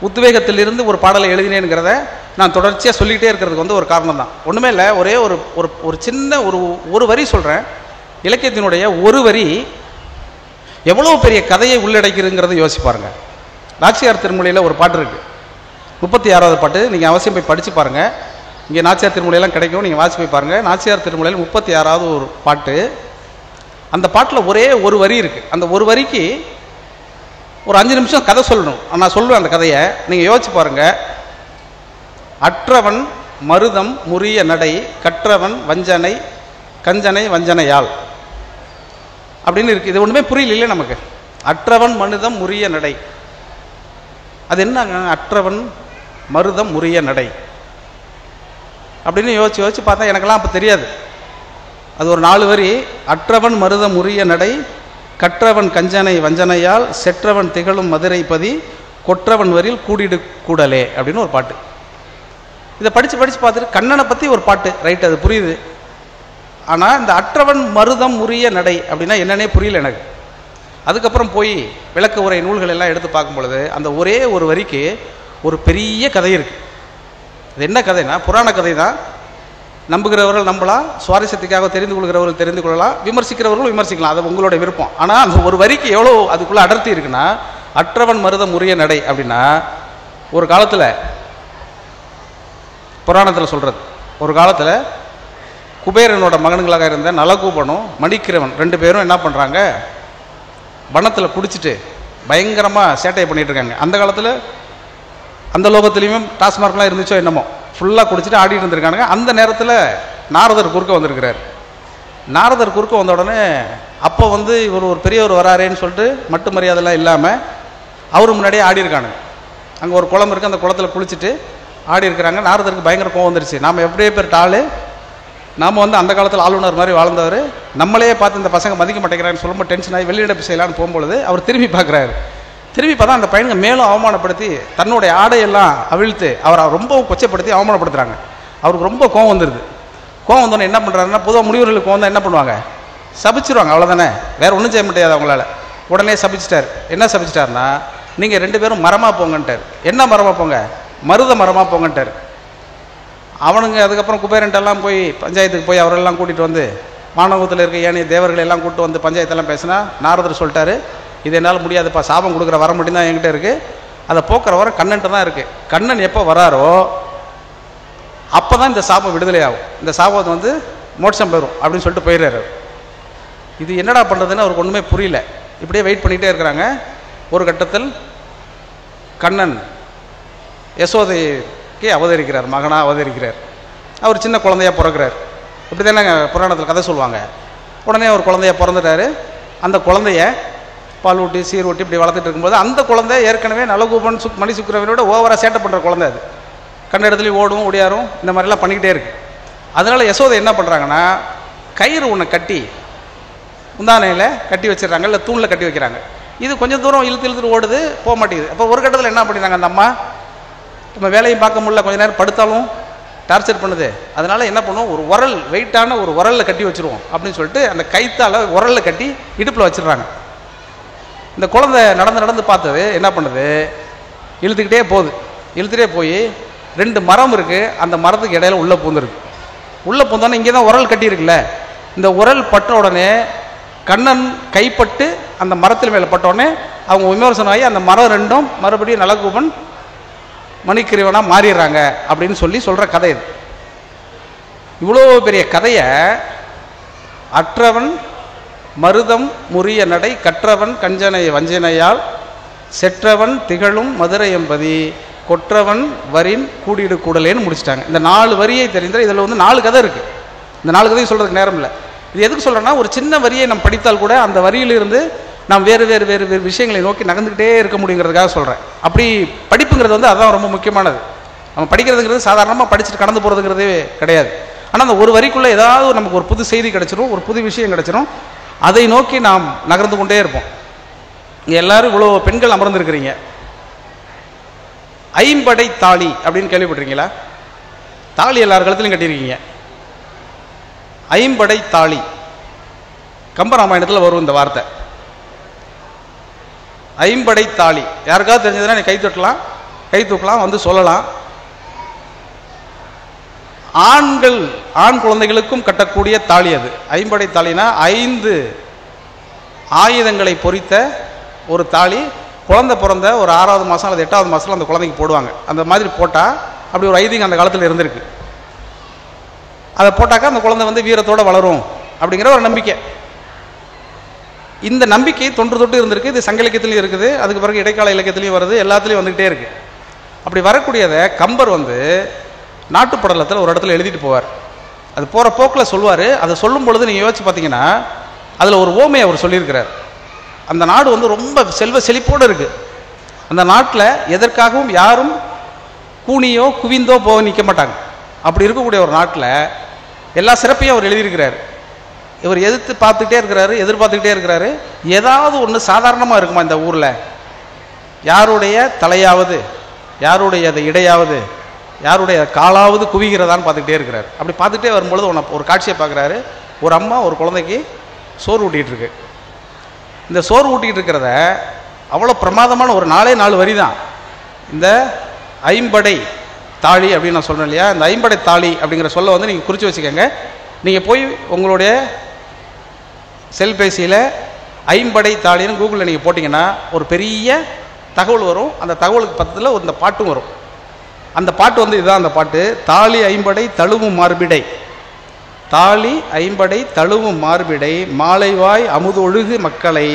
உத்வேகத்திலிருந்து ஒரு பாடலை எழுதினேங்கிறத நான் தொடர்ச்சியாக சொல்லிக்கிட்டே இருக்கிறதுக்கு வந்து ஒரு காரணம் தான். ஒன்றுமே இல்லை, ஒரே ஒரு சின்ன ஒரு வரி சொல்கிறேன். இலக்கியத்தினுடைய ஒரு வரி எவ்வளோ பெரிய கதையை உள்ளடக்கிறதுங்கிறத யோசிப்பாருங்க. நாச்சியார் திருமொழியில் ஒரு பாட்டு இருக்குது, 36வது பாட்டு. நீங்கள் அவசியம் போய் படித்து பாருங்கள். இங்கே நாச்சியார் திருமொழியெல்லாம் கிடைக்கும், நீங்கள் வாசி போய் பாருங்கள். நாச்சியார் திருமொழியில் 36வது ஒரு பாட்டு. அந்த பாட்டில் ஒரே ஒரு வரி இருக்குது. அந்த ஒரு வரிக்கு ஒரு 5 நிமிஷம் கதை சொல்லணும். நான் சொல்லுவேன் அந்த கதையை, நீங்கள் யோசிச்சு பாருங்கள். அற்றவன் மருதம் முறிய நடை, கற்றவன் வஞ்சனை கஞ்சனை வஞ்சனையால் அப்படின்னு இருக்குது. இது ஒன்றுமே புரியல நமக்கு. அற்றவன் மனிதம் முறிய நடை, அது என்னங்க? அற்றவன் மருதம் முறிய நடை அப்படின்னு யோசிச்சு பார்த்தா எனக்கெல்லாம் அப்போ தெரியாது. அது ஒரு 4 வரி. அற்றவன் மருதம் முறிய நடை, கற்றவன் கஞ்சனை வஞ்சனையால், செற்றவன் திகழும் மதுரை பதி, கொற்றவன் வரில் கூடிடு கூடலே அப்படின்னு ஒரு பாட்டு. இதை படித்து பார்த்துட்டு கண்ணனை பற்றி ஒரு பாட்டு, ரைட், அது புரியுது. ஆனால் இந்த அற்றவன் மருதம் முறிய நடை அப்படின்னா என்னன்னே புரியல எனக்கு. அதுக்கப்புறம் போய் விளக்க உரை நூல்கள் எல்லாம் எடுத்து பார்க்கும் பொழுது அந்த ஒரே ஒரு வரிக்கு ஒரு பெரிய கதை இருக்குது. அது என்ன கதைனா புராண கதை தான். நம்புகிறவர்கள் நம்பலாம், சுவாரஸ்யத்துக்காக தெரிந்து கொள்கிறவர்கள் தெரிந்து கொள்ளலாம், விமர்சிக்கிறவர்கள் விமர்சிக்கலாம், அது உங்களுடைய விருப்பம். ஆனால் அந்த ஒரு வரிக்கு எவ்வளோ அதுக்குள்ளே அடர்த்தி இருக்குன்னா, அற்றவன் மருதம் முறிய நடை அப்படின்னா ஒரு காலத்தில் புராணத்தில் சொல்கிறது, ஒரு காலத்தில் குபேரனோட மகன்களாக இருந்த நலகூபனும் மணிக்கிரவன் 2 பேரும் என்ன பண்ணுறாங்க, வனத்தில் குடிச்சிட்டு பயங்கரமாக சேட்டையை பண்ணிகிட்டு இருக்காங்க. அந்த காலத்தில் அந்த லோகத்துலேயுமே டாஸ்மார்க்லாம் இருந்துச்சோ என்னமோ, ஃபுல்லாக குடிச்சிட்டு ஆடிட்டு இருந்திருக்கானுங்க. அந்த நேரத்தில் நாரதர் குறுக்க வந்திருக்கிறார். நாரதர் குறுக்க வந்த உடனே அப்போ வந்து இவர் ஒரு பெரியவர் வராரேன்னு சொல்லிட்டு மட்டு மரியாதைலாம் இல்லாமல் அவர் முன்னாடியே ஆடி இருக்கானுங்க. அங்கே ஒரு குளம் இருக்குது, அந்த குளத்தில் குளிச்சுட்டு ஆடி இருக்கிறாங்க. நாரதருக்கு பயங்கர கோவம் வந்துருச்சு. நாம் எப்படியே பேர் ஆள், நாம் வந்து அந்த காலத்தில் ஆளுநர் மாதிரி வாழ்ந்தவர், நம்மளையே பார்த்து இந்த பசங்க மதிக்க மாட்டேங்கிறான்னு சொல்லும்போது டென்ஷன் ஆகி வெளியிடப்பு செய்யலான்னு போகும்பொழுது அவர் திரும்பி பார்க்குறாரு. திரும்பி பார்த்தா அந்த பையனுங்க மேலும் அவமானப்படுத்தி தன்னுடைய ஆடையெல்லாம் அவிழ்த்து அவரை ரொம்ப கொச்சைப்படுத்தி அவமானப்படுத்துகிறாங்க. அவருக்கு ரொம்ப கோவம் வந்துடுது. கோவம் வந்தோடனே என்ன பண்ணுறாருன்னா, பொதுவாக முனிவர்களுக்கு கோவம் தான் என்ன பண்ணுவாங்க, சபிச்சிருவாங்க, அவ்வளோதானே, வேறு ஒன்றும் செய்ய முடியாது அவங்களால. உடனே சபிச்சிட்டார். என்ன சபிச்சிட்டாருன்னா, நீங்கள் 2 பேரும் மரமாக போங்கன்ட்டார். என்ன மரமாக போங்க? மருத மரமாக போங்கன்ட்டார். அவனுங்க அதுக்கப்புறம் குபேரன்ட்டெல்லாம் போய் பஞ்சாயத்துக்கு போய் அவரெல்லாம் கூட்டிகிட்டு வந்து மானவத்தில் இருக்க ஏனைய தேவர்கள் எல்லாம் கூப்பிட்டு வந்து பஞ்சாயத்தெல்லாம் பேசினா நாரதர் சொல்லிட்டாரு, இது என்னால் முடியாதுப்பா, சாபம் கொடுக்குற வர மட்டும்தான் என்கிட்ட இருக்குது, அதை போக்குற வர கண்ணன்ட்ட தான் இருக்குது. கண்ணன் எப்போ வராரோ அப்போ தான் இந்த சாபம் விடுதலை ஆகும், இந்த சாபத்தை வந்து மோட்சம் பெறும் அப்படின்னு சொல்லிட்டு போயிடுறாரு. இது என்னடா பண்ணுறதுன்னு அவருக்கு ஒன்றுமே புரியல. இப்படியே வெயிட் பண்ணிகிட்டே இருக்கிறாங்க. ஒரு கட்டத்தில் கண்ணன் யசோதைக்கு அவதரிக்கிறார், மகனாக அவதரிக்கிறார். அவர் சின்ன குழந்தையாக பிறக்கிறார். இப்படி தானே புராணத்தில் கதை சொல்லுவாங்க. உடனே ஒரு குழந்தைய பிறந்துட்டார். அந்த குழந்தைய பால் ஊட்டி சீர் ஊட்டி இப்படி வளர்த்துட்டு இருக்கும்போது அந்த குழந்தை ஏற்கனவே நலகூபன் மணி சுக்கிரவனோட ஓவராக சேட்டை பண்ணுற குழந்தை. அது கண்ட இடத்துலையும் ஓடும் ஓடியாரும் இந்த மாதிரிலாம் பண்ணிக்கிட்டே இருக்குது. அதனால் யசோதை என்ன பண்ணுறாங்கன்னா, கயிறு ஒன்று கட்டி முந்தானையில் கட்டி வச்சிடறாங்க, இல்லை தூணில் கட்டி வைக்கிறாங்க. இது கொஞ்சம் தூரம் இழுத்துட்டு ஓடுது, போக மாட்டேங்குது. அப்போ ஒரு கட்டத்தில் என்ன பண்ணிடுறாங்க, அந்த அம்மா நம்ம வேலையும் பார்க்க முடியல, கொஞ்சம் நேரம் படுத்தாலும் டார்ச்சர் பண்ணுது, அதனால் என்ன பண்ணுவோம், ஒரு உரல் வெயிட்டான ஒரு உரலில் கட்டி வச்சுருவோம் அப்படின்னு சொல்லிட்டு அந்த கைத்தால் உரலில் கட்டி இடுப்பில் வச்சிடுறாங்க. இந்த குழந்தை நடந்து பார்த்தது என்ன பண்ணுது, இழுத்துக்கிட்டே போகுது. இழுத்துகிட்டே போய் 2 மரம் இருக்குது, அந்த மரத்துக்கு இடையில உள்ளே பூந்துருக்கு. உள்ளே பூந்தோடனே இங்கே தான் உரல் கட்டியிருக்குல்ல, இந்த உரல் பட்ட உடனே கண்ணன் கைப்பட்டு அந்த மரத்தில் மேலே பட்ட உடனே அவங்க விமர்சனம் ஆகி அந்த மரம் 2ம் மறுபடியும் நலகூபன் மணிக்கிரவனாக மாறிடுறாங்க அப்படின்னு சொல்கிற கதை இது. இவ்வளோ பெரிய கதையை அற்றவன் மருதம் முறிய நடை, கற்றவன் கஞ்சனை வஞ்சனையால், செற்றவன் திகழும் மதுரை எம்பதி, கொற்றவன் வரின் கூடிடு கூடலேன்னு முடிச்சிட்டாங்க. இந்த 4 வரியை தெரிந்தால் இதில் வந்து 4 கதை இருக்குது. இந்த 4 கதையும் சொல்கிறதுக்கு நேரம் இல்லை. இது எதுக்கு சொல்கிறேன்னா, ஒரு சின்ன வரியை நம்ம படித்தால் கூட அந்த வரியிலிருந்து நாம் வேறு வேறு வேறு வேறு விஷயங்களை நோக்கி நகர்ந்துக்கிட்டே இருக்க முடியுங்கிறதுக்காக சொல்கிறேன். அப்படி படிப்புங்கிறது வந்து அதுதான் ரொம்ப முக்கியமானது. நம்ம படிக்கிறதுங்கிறது சாதாரணமாக படிச்சுட்டு கடந்து போகிறதுங்கிறதே கிடையாது. ஆனால் அந்த ஒரு வரிக்குள்ளே ஏதாவது நமக்கு ஒரு புது செய்தி கிடச்சிரும், ஒரு புது விஷயம் கிடச்சிரும், அதை நோக்கி நாம் நகர்ந்து கொண்டே இருப்போம். இங்கே எல்லோரும் இவ்வளோ பெண்கள் அமர்ந்துருக்கிறீங்க. ஐம்படை தாலி அப்படின்னு கேள்விப்பட்டிருக்கீங்களா? தாலி எல்லார் காலத்திலையும் கட்டியிருக்கீங்க. ஐம்படை தாலி கம்பராமாயணத்தில் வரும் இந்த வார்த்தை. ஐம்படை தாலி யாருக்காவது தெரிஞ்சதுன்னா நீ கை தூக்கலாம் வந்து சொல்லலாம். ஆண் குழந்தைகளுக்கும் கட்டக்கூடிய தாலி அது. ஐம்படை தாலினா 5 ஆயுதங்களை பொறித்த ஒரு தாலி. குழந்தை பிறந்த ஒரு 6வது மாதம் அல்லது 8வது மாதத்தில் அந்த குழந்தைக்கு போடுவாங்க. அந்த மாதிரி போட்டால் அப்படி ஒரு ஐதீகம் அந்த காலத்தில் இருந்திருக்கு. அதை போட்டாக்கா அந்த குழந்தை வந்து வீரத்தோடு வளரும் அப்படிங்கிற ஒரு நம்பிக்கை. இந்த நம்பிக்கை தொன்று இருந்திருக்கு. இது சங்க இலக்கியத்திலையும் இருக்குது, அதுக்கு பிறகு இடைக்கால இலக்கியத்திலையும் வருது, எல்லாத்துலேயும் வந்துக்கிட்டே இருக்குது. அப்படி வரக்கூடியதை கம்பர் வந்து நாட்டுப்படலத்தில் ஒரு இடத்துல எழுதிட்டு போவார். அது போகிற போக்கில் சொல்லுவார். அதை சொல்லும் பொழுது நீங்கள் யோசிச்சு பார்த்தீங்கன்னா அதில் ஒரு ஓமையை அவர் சொல்லியிருக்கிறார். அந்த நாடு வந்து ரொம்ப செல்வ செழிப்போடு இருக்குது. அந்த நாட்டில் எதற்காகவும் யாரும் கூனியோ குவிந்தோ போக நிற்க மாட்டாங்க. அப்படி இருக்கக்கூடிய ஒரு நாட்டில் எல்லா சிறப்பையும் அவர் எழுதியிருக்கிறார். இவர் எதிர்பார்த்துக்கிட்டே இருக்கிறாரு. ஏதாவது ஒன்று சாதாரணமாக இருக்குமா இந்த ஊரில்? யாருடைய தலையாவது, யாருடைய இடையாவது, யாருடைய காலாவது குவிகிறதான்னு பார்த்துக்கிட்டே இருக்கிறார். அப்படி பார்த்துக்கிட்டே வரும்பொழுது ஒரு காட்சியை பார்க்குறாரு. ஒரு அம்மா ஒரு குழந்தைக்கு சோறு ஊட்டிகிட்டு இருக்கு. இந்த சோறு ஊட்டிகிட்டு இருக்கிறத அவ்வளோ பிரமாதமான ஒரு 4 வரி தான். இந்த ஐம்படை தாலி அப்படின்னு நான் சொல்கிறேன் இல்லையா, இந்த ஐம்படை தாலி அப்படிங்கிற சொல்ல வந்து நீங்கள் குறித்து வச்சுக்கோங்க. நீங்கள் போய் உங்களுடைய செல்பேசியில் ஐம்படை தாலின்னு கூகுளில் நீங்கள் போட்டிங்கன்னா ஒரு பெரிய தகவல் வரும். அந்த தகவலுக்கு பக்கத்தில் இந்த பாட்டும் வரும். அந்த பாட்டு வந்து இதுதான் அந்த பாட்டு. தாலி ஐம்படை தழுவும் மார்பிடை, தாலி ஐம்படை தழுவும் மார்பிடை, மாலைவாய் அமுதொழுகு மக்களை,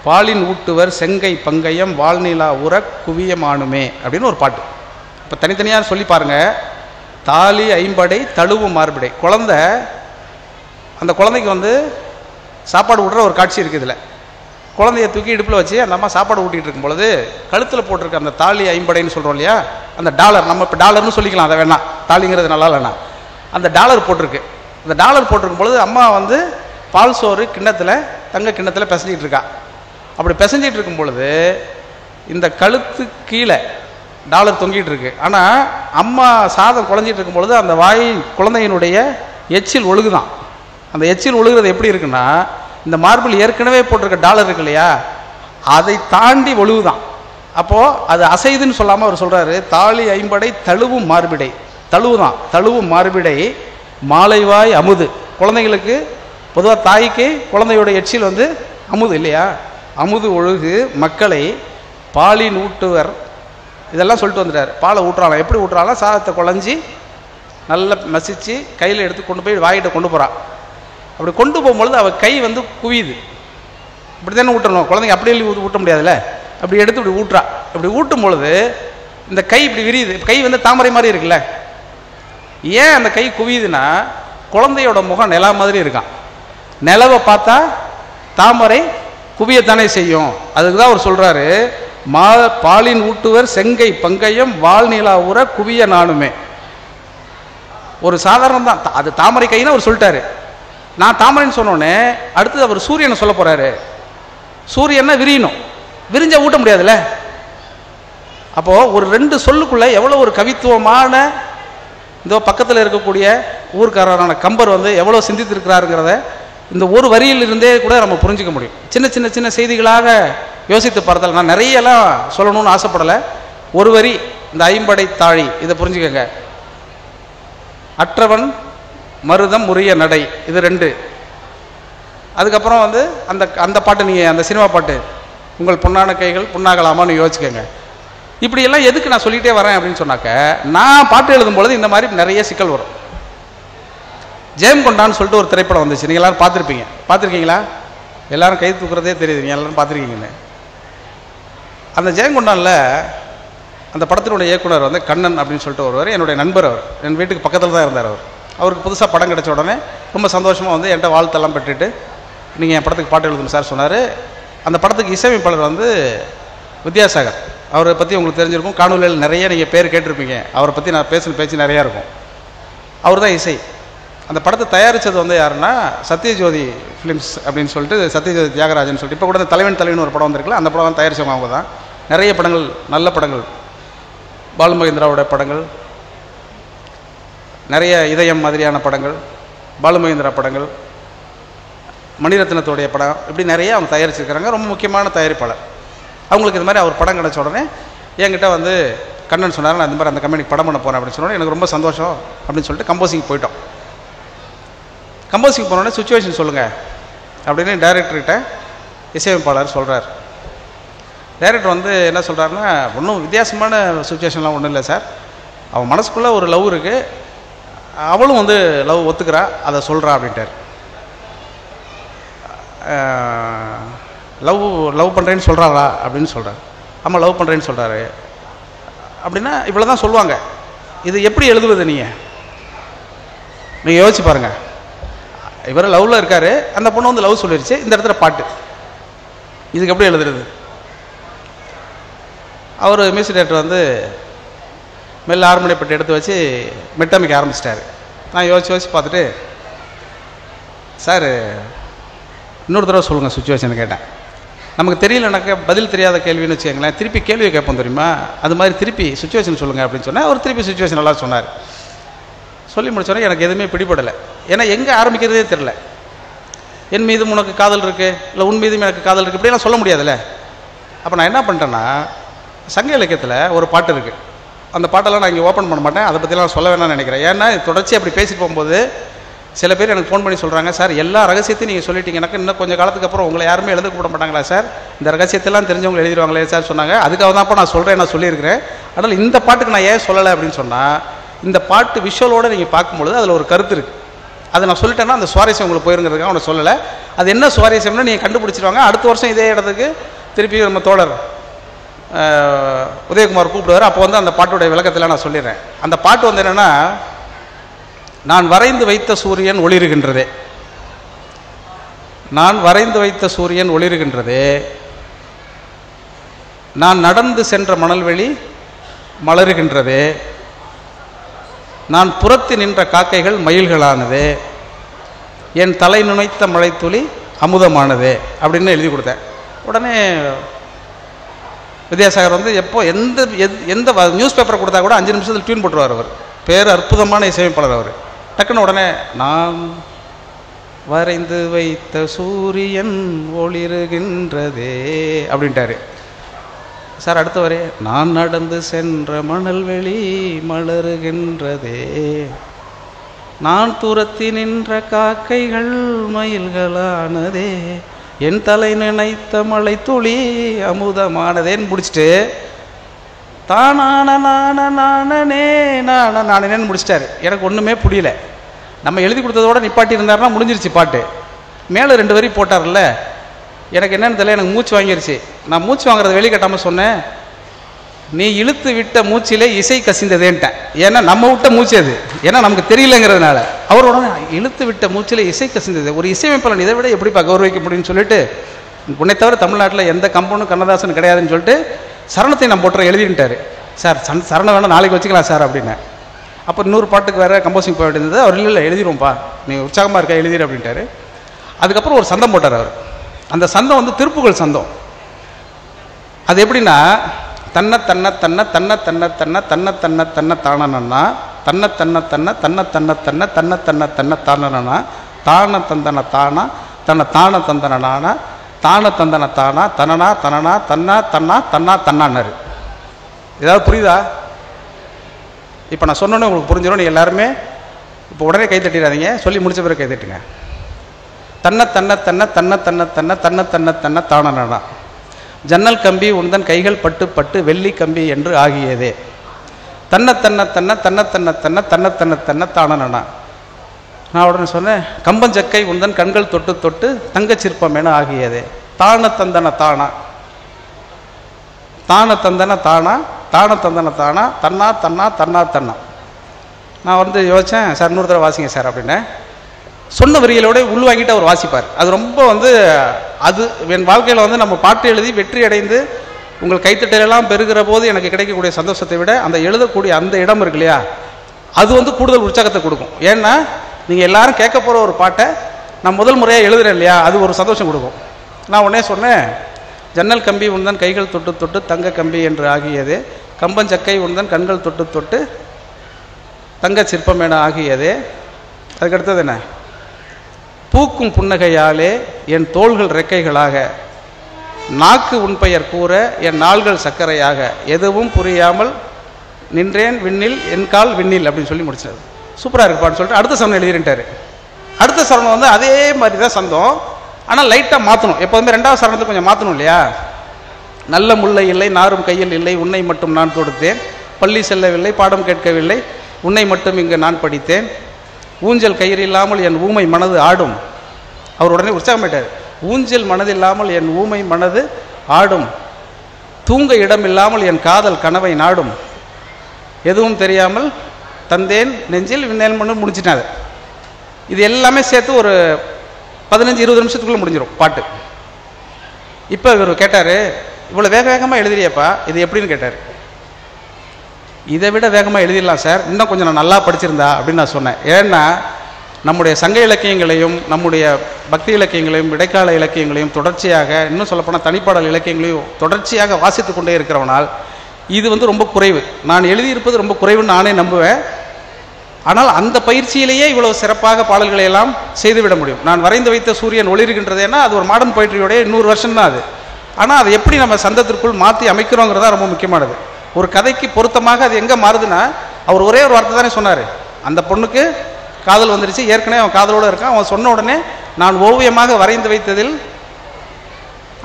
பாலின் ஊட்டுவர் செங்கை பங்கயம், வாழ்நிலா உற குவியமானுமே அப்படின்னு ஒரு பாட்டு. இப்போ தனித்தனியாக சொல்லி பாருங்கள். தாலி ஐம்படை தழுவும் மார்பிடை. அந்த குழந்தைக்கு வந்து சாப்பாடு விடுற ஒரு காட்சி இருக்குது. இதில் குழந்தைய தூக்கி இடுப்பில் வச்சு அந்த அம்மா சாப்பாடு ஊட்டிகிட்டு இருக்கும் பொழுது கழுத்தில் போட்டிருக்க அந்த தாலி ஐம்படைன்னு சொல்கிறோம் இல்லையா, அந்த டாலர், நம்ம இப்போ டாலர்னு சொல்லிக்கலாம், அதை வேணாம், தாலிங்கிறது நல்லா இல்லைண்ணா, அந்த டாலர் போட்டிருக்கு. அந்த டாலர் போட்டிருக்கும் பொழுது அம்மா வந்து பால் சோறு கிண்ணத்தில், தங்க கிண்ணத்தில் பிசைஞ்சிட்டு இருக்கா. அப்படி பிசைஞ்சிட்டு இருக்கும் பொழுது இந்த கழுத்து கீழே டாலர் தொங்கிட்டு இருக்கு. ஆனால் அம்மா சாதம் குழஞ்சிட்டு இருக்கும் பொழுது அந்த குழந்தையினுடைய எச்சில் ஒழுகுதான். அந்த எச்சில் ஒழுகுறது எப்படி இருக்குன்னா, இந்த மார்பிள் ஏற்கனவே போட்டிருக்க டாலர் இருக்கு இல்லையா, அதை தாண்டி ஒழுகுதான். அப்போது அது அசைதுன்னு சொல்லாமல் அவர் சொல்கிறாரு, தாலி ஐம்படை தழுவும் மார்பிடை, தழுவுதான், தழுவும் மார்பிடை, மாலைவாய் அமுது. குழந்தைங்களுக்கு பொதுவாக தாய்க்கு குழந்தையோட எச்சில் வந்து அமுது இல்லையா, அமுது ஒழுகு மக்களை, பாலின் ஊட்டுவர், இதெல்லாம் சொல்லிட்டு வந்துட்டார். பாலை ஊட்டுறாலாம். எப்படி ஊட்டுறாலாம், சாதத்தை குழஞ்சி நல்லா மசிச்சு கையில் எடுத்து கொண்டு போய் வாய்கிட்ட கொண்டு போகிறான். அப்படி கொண்டு போகும்பொழுது அவள் கை வந்து குவியுது. இப்படி தானே ஊட்டணும், குழந்தைங்க அப்படியே ஊட்ட முடியாதுல்ல, அப்படி எடுத்து இப்படி ஊட்டுறா. இப்படி ஊட்டும் பொழுது இந்த கை இப்படி விரியுது. கை வந்து தாமரை மாதிரி இருக்குல்ல. ஏன் அந்த கை குவியுதுன்னா, குழந்தையோட முகம் நிலா மாதிரி இருக்கான். நிலவை பார்த்தா தாமரை குவியத்தானே செய்யும். அதுக்கு தான் அவர் சொல்கிறாரு, பாலின் ஊட்டுவர் செங்கை பங்கயம், வாழ்நிலா உற குவிய நானுமே. ஒரு சாதாரணம் தான் அது, தாமரை கைன்னு அவர் சொல்லிட்டாரு. நான் தாமரைன்னு சொன்னோன்னே அடுத்தது அவர் சூரியனை சொல்ல போகிறாரு. சூரியனை விரியணும், விரிஞ்சா ஊட்ட முடியாதுல்ல. அப்போது ஒரு 2 சொல்லுக்குள்ளே எவ்வளோ ஒரு கவித்துவமான, இந்த பக்கத்தில் இருக்கக்கூடிய ஊர்க்காரரான கம்பர் வந்து எவ்வளோ சிந்தித்திருக்கிறாருங்கிறத இந்த ஒரு வரியிலிருந்தே கூட நம்ம புரிஞ்சிக்க முடியும். சின்ன செய்திகளாக யோசித்து பார்த்தால், நான் நிறையெல்லாம் சொல்லணும்னு ஆசைப்படலை. ஒரு வரி, இந்த ஐம்படை தாழி, இதை புரிஞ்சுக்கங்க. அற்றவன் மருதம் முறிய நடை, இது 2. அதுக்கப்புறம் வந்து அந்த பாட்டு, நீங்கள் அந்த சினிமா பாட்டு, உங்கள் பொன்னான கைகள் புண்ணாகலாமான்னு யோசிச்சுக்கோங்க. இப்படியெல்லாம் எதுக்கு நான் சொல்லிகிட்டே வரேன் அப்படின்னு சொன்னாக்க, நான் பாட்டு எழுதும் பொழுது இந்த மாதிரி நிறைய சிக்கல் வரும். ஜெயம் கொண்டான்னு சொல்லிட்டு ஒரு திரைப்படம் வந்துச்சு, நீங்கள் எல்லோரும் பார்த்துருக்கீங்களா? எல்லோரும் கை தூக்குறதே தெரியுது, நீங்கள் எல்லோரும் பார்த்துருக்கீங்கன்னு. அந்த ஜெயங்கொண்டானில் அந்த படத்தினுடைய இயக்குனர் வந்து கண்ணன் அப்படின்னு சொல்லிட்டு ஒருவர், என்னுடைய நண்பர். அவர் என் வீட்டுக்கு பக்கத்தில் தான் இருந்தார். அவருக்கு புதுசாக படம் கிடைச்ச உடனே ரொம்ப சந்தோஷமாக வந்து என்கிட்ட வாழ்த்தெல்லாம் பெற்றுட்டு, நீங்கள் என் படத்துக்கு பாட்டு எழுதணும் சார் சொன்னார். அந்த படத்துக்கு இசையமைப்பாளர் வந்து வித்யாசாகர். அவரை பற்றி உங்களுக்கு தெரிஞ்சிருக்கும், காணொலியில் நிறைய நீங்கள் பேர் கேட்டிருப்பீங்க. அவரை பற்றி நான் பேசின பேச்சு நிறையா இருக்கும். அவர் தான் இசை. அந்த படத்தை தயாரித்தது வந்து யாருன்னா சத்யஜோதி ஃபிலிம்ஸ் அப்படின்னு சொல்லிட்டு, சத்யஜோதி தியாகராஜன் சொல்லிட்டு, இப்போ கூட தலைவன் ஒரு படம் வந்திருக்குல்ல, அந்த படம் தயாரித்தவங்க அவங்க தான். நிறைய படங்கள், நல்ல படங்கள், பாலுமகேந்திராவோட படங்கள், நிறைய இதயம் மாதிரியான படங்கள், பாலுமகேந்திரா படங்கள், மணிரத்னத்துடைய படம், இப்படி நிறைய அவங்க தயாரிச்சிருக்கிறாங்க. ரொம்ப முக்கியமான தயாரிப்பாளர். அவங்களுக்கு இது மாதிரி அவர் படம் கிடச்ச உடனே என்கிட்ட வந்து கண்ணன் சொன்னார், நான் இந்த மாதிரி அந்த கம்பெனிக்கு படம் பண்ண போகிறேன் அப்படின்னு சொன்னோன்னே எனக்கு ரொம்ப சந்தோஷம் அப்படின்னு சொல்லிட்டு கம்போசிங் போயிட்டோம். கம்போசிங் போனோடனே சுச்சுவேஷன் சொல்லுங்கள் அப்படின்னு டைரக்டர்கிட்ட இசையமைப்பாளர் சொல்கிறார். டைரக்டர் வந்து என்ன சொல்கிறாருன்னா, ஒன்றும் வித்தியாசமான சுச்சுவேஷன்லாம் ஒன்றும் இல்லை சார், அவன் மனசுக்குள்ளே ஒரு லவ் இருக்குது, அவளும் வந்து லவ் ஒத்துக்கிறா, அதை சொல்கிறா அப்படின்ட்டார். லவ் பண்ணுறேன்னு சொல்கிறாளா அப்படின்னு சொல்கிறார். ஆமாம் லவ் பண்ணுறேன்னு சொல்கிறாரு அப்படின்னா இவ்வளோ தான் சொல்லுவாங்க. இது எப்படி எழுதுவது? நீங்கள் யோசிச்சு பாருங்கள். இவர் லவ்வில் இருக்கார், அந்த பொண்ணு வந்து லவ் சொல்லிடுச்சு, இந்த இடத்துல பாட்டு, இதுக்கு எப்படி எழுதுறது? அவர் மியூசிக் டைரக்டர் வந்து மெல்ல ஹார்மோனியப்பட்டு எடுத்து வச்சு மெட்டமைக்க ஆரம்பிச்சிட்டாரு. நான் யோசிச்சு பார்த்துட்டு, சார் இன்னொரு தடவை சொல்லுங்கள் சுச்சுவேஷன் கேட்டேன். நமக்கு தெரியலனாக்க பதில் தெரியாத கேள்வின்னு வச்சுக்கோங்களேன், திருப்பி கேள்வியை கேட்போம் தெரியுமா, அது மாதிரி திருப்பி சுச்சுவேஷன் சொல்லுங்கள் அப்படின்னு சொன்னால் அவர் திருப்பி சுச்சுவேஷன் நல்லா சொன்னார். சொல்லி முடிச்சோன்னே எனக்கு எதுவுமே பிடிபடலை. ஏன்னா எங்கே ஆரம்பிக்கிறதே தெரில. என் மீதும் உனக்கு காதல் இருக்குது, இல்லை உன் மீதும் எனக்கு காதல் இருக்குது, இப்படியெல்லாம் சொல்ல முடியாதுல்ல. அப்போ நான் என்ன பண்ணிட்டேன்னா, சங்க இலக்கியத்தில் ஒரு பாட்டு இருக்குது. அந்த பாட்டெல்லாம் நான் இங்கே ஓப்பன் பண்ண மாட்டேன், அதை பற்றிலாம் சொல்ல வேணாம்னு நினைக்கிறேன். ஏன்னா தொடர்ச்சி அப்படி பேசிட்டு போகும்போது சில பேர் எனக்கு ஃபோன் பண்ணி சொல்கிறாங்க, சார் எல்லா ரகசியத்தையும் நீங்கள் சொல்லிட்டீங்கன்னாக்க இன்னும் கொஞ்சம் காலத்துக்கு அப்புறம் உங்களை யாருமே எழுத கூட மாட்டாங்களா சார், இந்த ரகசியத்தெல்லாம் தெரிஞ்சவங்க எழுதிடுவாங்களே சார் சொன்னாங்க. அதுக்காக தான் நான் சொல்கிறேன், நான் சொல்லியிருக்கிறேன். அதனால் இந்த பாட்டுக்கு நான் ஏன் சொல்லலை அப்படின்னு சொன்னால், இந்த பாட்டு விஷுவலோடு நீங்கள் பார்க்கும்பொழுது அதில் ஒரு கருத்து இருக்குது. அதை நான் சொல்லிட்டேன்னா அந்த சுவாரஸ்யம் உங்களுக்கு போயிருங்கிறதுக்காக அவனை சொல்லலை. அது என்ன சுவாரஸ்யம்னு நீங்கள் கண்டுபிடிச்சிருவாங்க. அடுத்த வருஷம் இதே இடத்துக்கு திருப்பி நம்ம தோழர் உதயகுமார் கூப்பிடுவார். அப்போ வந்து அந்த பாட்டுடைய விளக்கத்தில் நான் சொல்லிடுறேன். அந்த பாட்டு வந்து என்னென்னா, நான் வரைந்து வைத்த சூரியன் ஒளிருகின்றதே, நான் வரைந்து வைத்த சூரியன் ஒளிருகின்றதே, நான் நடந்து சென்ற மணல்வெளி மலருகின்றதே, நான் புறத்து நின்ற காக்கைகள் மயில்களானது, என் தலை நுனைத்த மழைத்துளி அமுதமானது அப்படின்னு எழுதி கொடுத்தேன். உடனே வித்யாசாகர் வந்து எப்போ எந்த நியூஸ் பேப்பரை கொடுத்தா கூட 5 நிமிஷத்தில் டியூன் போட்டுருவார். அவர் பேர் அற்புதமான இசையமைப்பாளர். அவர் டக்குன்னு உடனே நான் வரைந்து வைத்த சூரியன் ஒளிருகின்றதே அப்படின்ட்டாரு. சார் அடுத்த வரை, நான் நடந்து சென்ற மணல்வெளி மலருகின்றதே, நான் துரத்தி நின்ற காக்கைகள் மயில்களானதே, என் தலை நினைத்த மழை துளி அமுதமானதேன்னு முடிச்சுட்டு தானான நானே நானேன்னு முடிச்சிட்டாரு. எனக்கு ஒன்றுமே புரியல. நம்ம எழுதி கொடுத்ததோட நிப்பாட்டி இருந்தாருன்னா முடிஞ்சிருச்சு பாட்டு. மேலே 2 வரி போட்டார்ல, எனக்கு என்னன்னு தெரியல, எனக்கு மூச்சு வாங்கிருச்சு. நான் மூச்சு வாங்குறத வெளிக்கட்டாமல் சொன்னேன், நீ இழுத்து விட்ட மூச்சிலே இசை கசிந்ததேன்ட்டேன். ஏன்னா நம்ம விட்ட மூச்சு அது, ஏன்னா நமக்கு தெரியலங்கிறதுனால. அவரோட இழுத்து விட்ட மூச்சிலே இசை கசிந்தது, ஒரு இசையமைப்பாளன் இதை விட எப்படிப்பா கௌரவிக்க முடியும்னு சொல்லிட்டு, உன்னை தவிர தமிழ்நாட்டில் எந்த கம்பௌண்டும் கண்ணதாசன் கிடையாதுன்னு சொல்லிட்டு சரணத்தை நான் போட்டுறேன் எழுதிட்டாரு. சார் சரணம் வேணால் நாளைக்கு வச்சுக்கலாம் சார் அப்படின்னேன். அப்போ இன்னொரு பாட்டுக்கு வேறு கம்போசிங் போக வேண்டியது. அவர் இல்லை எழுதிடுவோம்ப்பா, நீ உற்சாகமாக இருக்கா எழுதிடு அப்படின்ட்டாரு. அதுக்கப்புறம் ஒரு சந்தம் போட்டார் அவர். அந்த சந்தம் வந்து திருப்புகழ் சந்தம். அது எப்படின்னா, தன்ன தன்ன தன்ன தன்ன தன்ன தன்ன தன்ன தன்ன தன்ன தானன்னா, தன்ன தன்ன தன்ன தன்ன தன்ன தன்ன தன்ன தன்ன தன்ன தானனா, தான தந்தன தானா தன்ன தான தந்தன நானா, தான தந்தன தானா தனனா தனனா தன்னா தன்னா தன்னா தன்னான்னாரு. ஏதாவது புரியுதா? இப்போ நான் சொன்னோன்னே உங்களுக்கு புரிஞ்சிடும். நீங்கள் எல்லாருமே இப்போ உடனே கை தட்டிடாதீங்க, சொல்லி முடிச்ச பிறகு கை தட்டுங்க. தன்ன தன்ன தன்ன தன்ன தன்ன தன்ன தன்ன தன்ன தன்ன தானனா, ஜன்னல் கம்பி உந்தன் கைகள் பட்டு பட்டு வெள்ளி கம்பி என்று ஆகியதே, தன்ன தன்ன தன்ன தன்ன தன்ன தன்ன தன்ன தன்ன தன்ன தானனா. நான் உடனே சொன்னேன், கம்பஞ்சக்கை உந்தன் கண்கள் தொட்டு தொட்டு தங்கச் சிற்பம் என ஆகியதே, தான தந்தன தானா தான தந்தன தானா தான தந்தன தானா தன்னா தன்னா தன்னா தன்னா. நான் வந்து யோசித்தேன், சார் இன்னொரு தடவை வாசிங்க சார் அப்படின்னேன். சொன்ன வரிகளோட உள்வாங்கிட்டு அவர் வாசிப்பார். அது ரொம்ப வந்து அது என் வாழ்க்கையில் வந்து நம்ம பாட்டு எழுதி வெற்றி அடைந்து உங்கள் கைத்தட்டலெல்லாம் பெறுகிற போது எனக்கு கிடைக்கக்கூடிய சந்தோஷத்தை விட அந்த எழுதக்கூடிய அந்த இடம் இருக்கு இல்லையா, அது வந்து கூடுதல் உற்சாகத்தை கொடுக்கும். ஏன்னா நீங்கள் எல்லாரும் கேட்க போகிற ஒரு பாட்டை நான் முதல் முறையாக எழுதுறேன் இல்லையா, அது ஒரு சந்தோஷம் கொடுக்கும். நான் உடனே சொன்னேன், ஜன்னல் கம்பி உந்தன் கைகள் தொட்டு தொட்டு தங்க கம்பி என்று ஆகியது, கம்பஞ்சக்கை உந்தன் கண்கள் தொட்டு தொட்டு தங்க சிற்பம் என ஆகியது. அதுக்கடுத்தது என்ன, பூக்கும் புன்னகையாலே என் தோள்கள் ரெக்கைகளாக, நாக்கு உன்பெயர் கூற என் நாள்கள் சர்க்கரையாக, எதுவும் புரியாமல் நின்றேன் விண்ணில் என் கால் விண்ணில் அப்படின்னு சொல்லி முடிச்சது. சூப்பராக இருக்குப்பான்னு சொல்லிட்டு அடுத்த சரணம் எழுதிட்டாரு. அடுத்த சரணம் வந்து அதே மாதிரி தான் சந்தம், ஆனால் லைட்டாக மாற்றணும். எப்போதுமே 2வது சரணத்துக்கு கொஞ்சம் மாற்றணும் இல்லையா. நல்ல முல்லை இல்லை நாரும் கையில் இல்லை, உன்னை மட்டும் நான் தொடுத்தேன், பள்ளி செல்லவில்லை பாடம் கேட்கவில்லை, உன்னை மட்டும் இங்கு நான் படித்தேன், ஊஞ்சல் கயிறு இல்லாமல் என் ஊமை மனது ஆடும். அவர் உடனே உற்சாகமாயிட்டார். ஊஞ்சல் மனதில்லாமல் என் ஊமை மனது ஆடும், தூங்க இடம் இல்லாமல் என் காதல் கனவை நாடும், எதுவும் தெரியாமல் தந்தேன் நெஞ்சில் விண்ணேல் மண்ணு முடிச்சிட்டாரு. இது எல்லாமே சேர்த்து ஒரு 15-20 நிமிஷத்துக்குள்ளே முடிஞ்சிடும் பாட்டு. இப்போ இவர் கேட்டார், இவ்வளோ வேகமாக எழுதுறியப்பா, இது எப்படின்னு கேட்டார். இதை விட வேகமாக எழுதிடலாம் சார், இன்னும் கொஞ்சம் நான் நல்லா படிச்சிருந்தா அப்படின்னு நான் சொன்னேன். ஏன்னா நம்முடைய சங்க இலக்கியங்களையும் நம்முடைய பக்தி இலக்கியங்களையும் இடைக்கால இலக்கியங்களையும் தொடர்ச்சியாக, இன்னும் சொல்லப்போனால் தனிப்பாடல் இலக்கியங்களையும் தொடர்ச்சியாக வாசித்து கொண்டே இருக்கிறவனால் இது ரொம்ப குறைவு. நான் எழுதியிருப்பது ரொம்ப குறைவுன்னு நானே நம்புவேன். ஆனால் அந்த பயிற்சியிலேயே இவ்வளவு சிறப்பாக பாடல்களை எல்லாம் செய்துவிட முடியும். நான் வரைந்து வைத்த சூரியன் ஒளிர்கின்றதுன்னா அது ஒரு மாடர்ன் பொயிட்ரியோடைய 100 வருஷம் தான் அது. ஆனால் அதை எப்படி நம்ம சந்தத்திற்குள் மாற்றி அமைக்கிறோங்கிறதா ரொம்ப முக்கியமானது. ஒரு கதைக்கு பொருத்தமாக அது எங்கே மாறுதுன்னா, அவர் ஒரே ஒரு வார்த்தை தானே சொன்னார். அந்த பொண்ணுக்கு காதல் வந்துருச்சு, ஏற்கனவே அவன் காதலோடு இருக்கான். அவன் சொன்ன உடனே நான் ஓவியமாக வரைந்து வைத்ததில்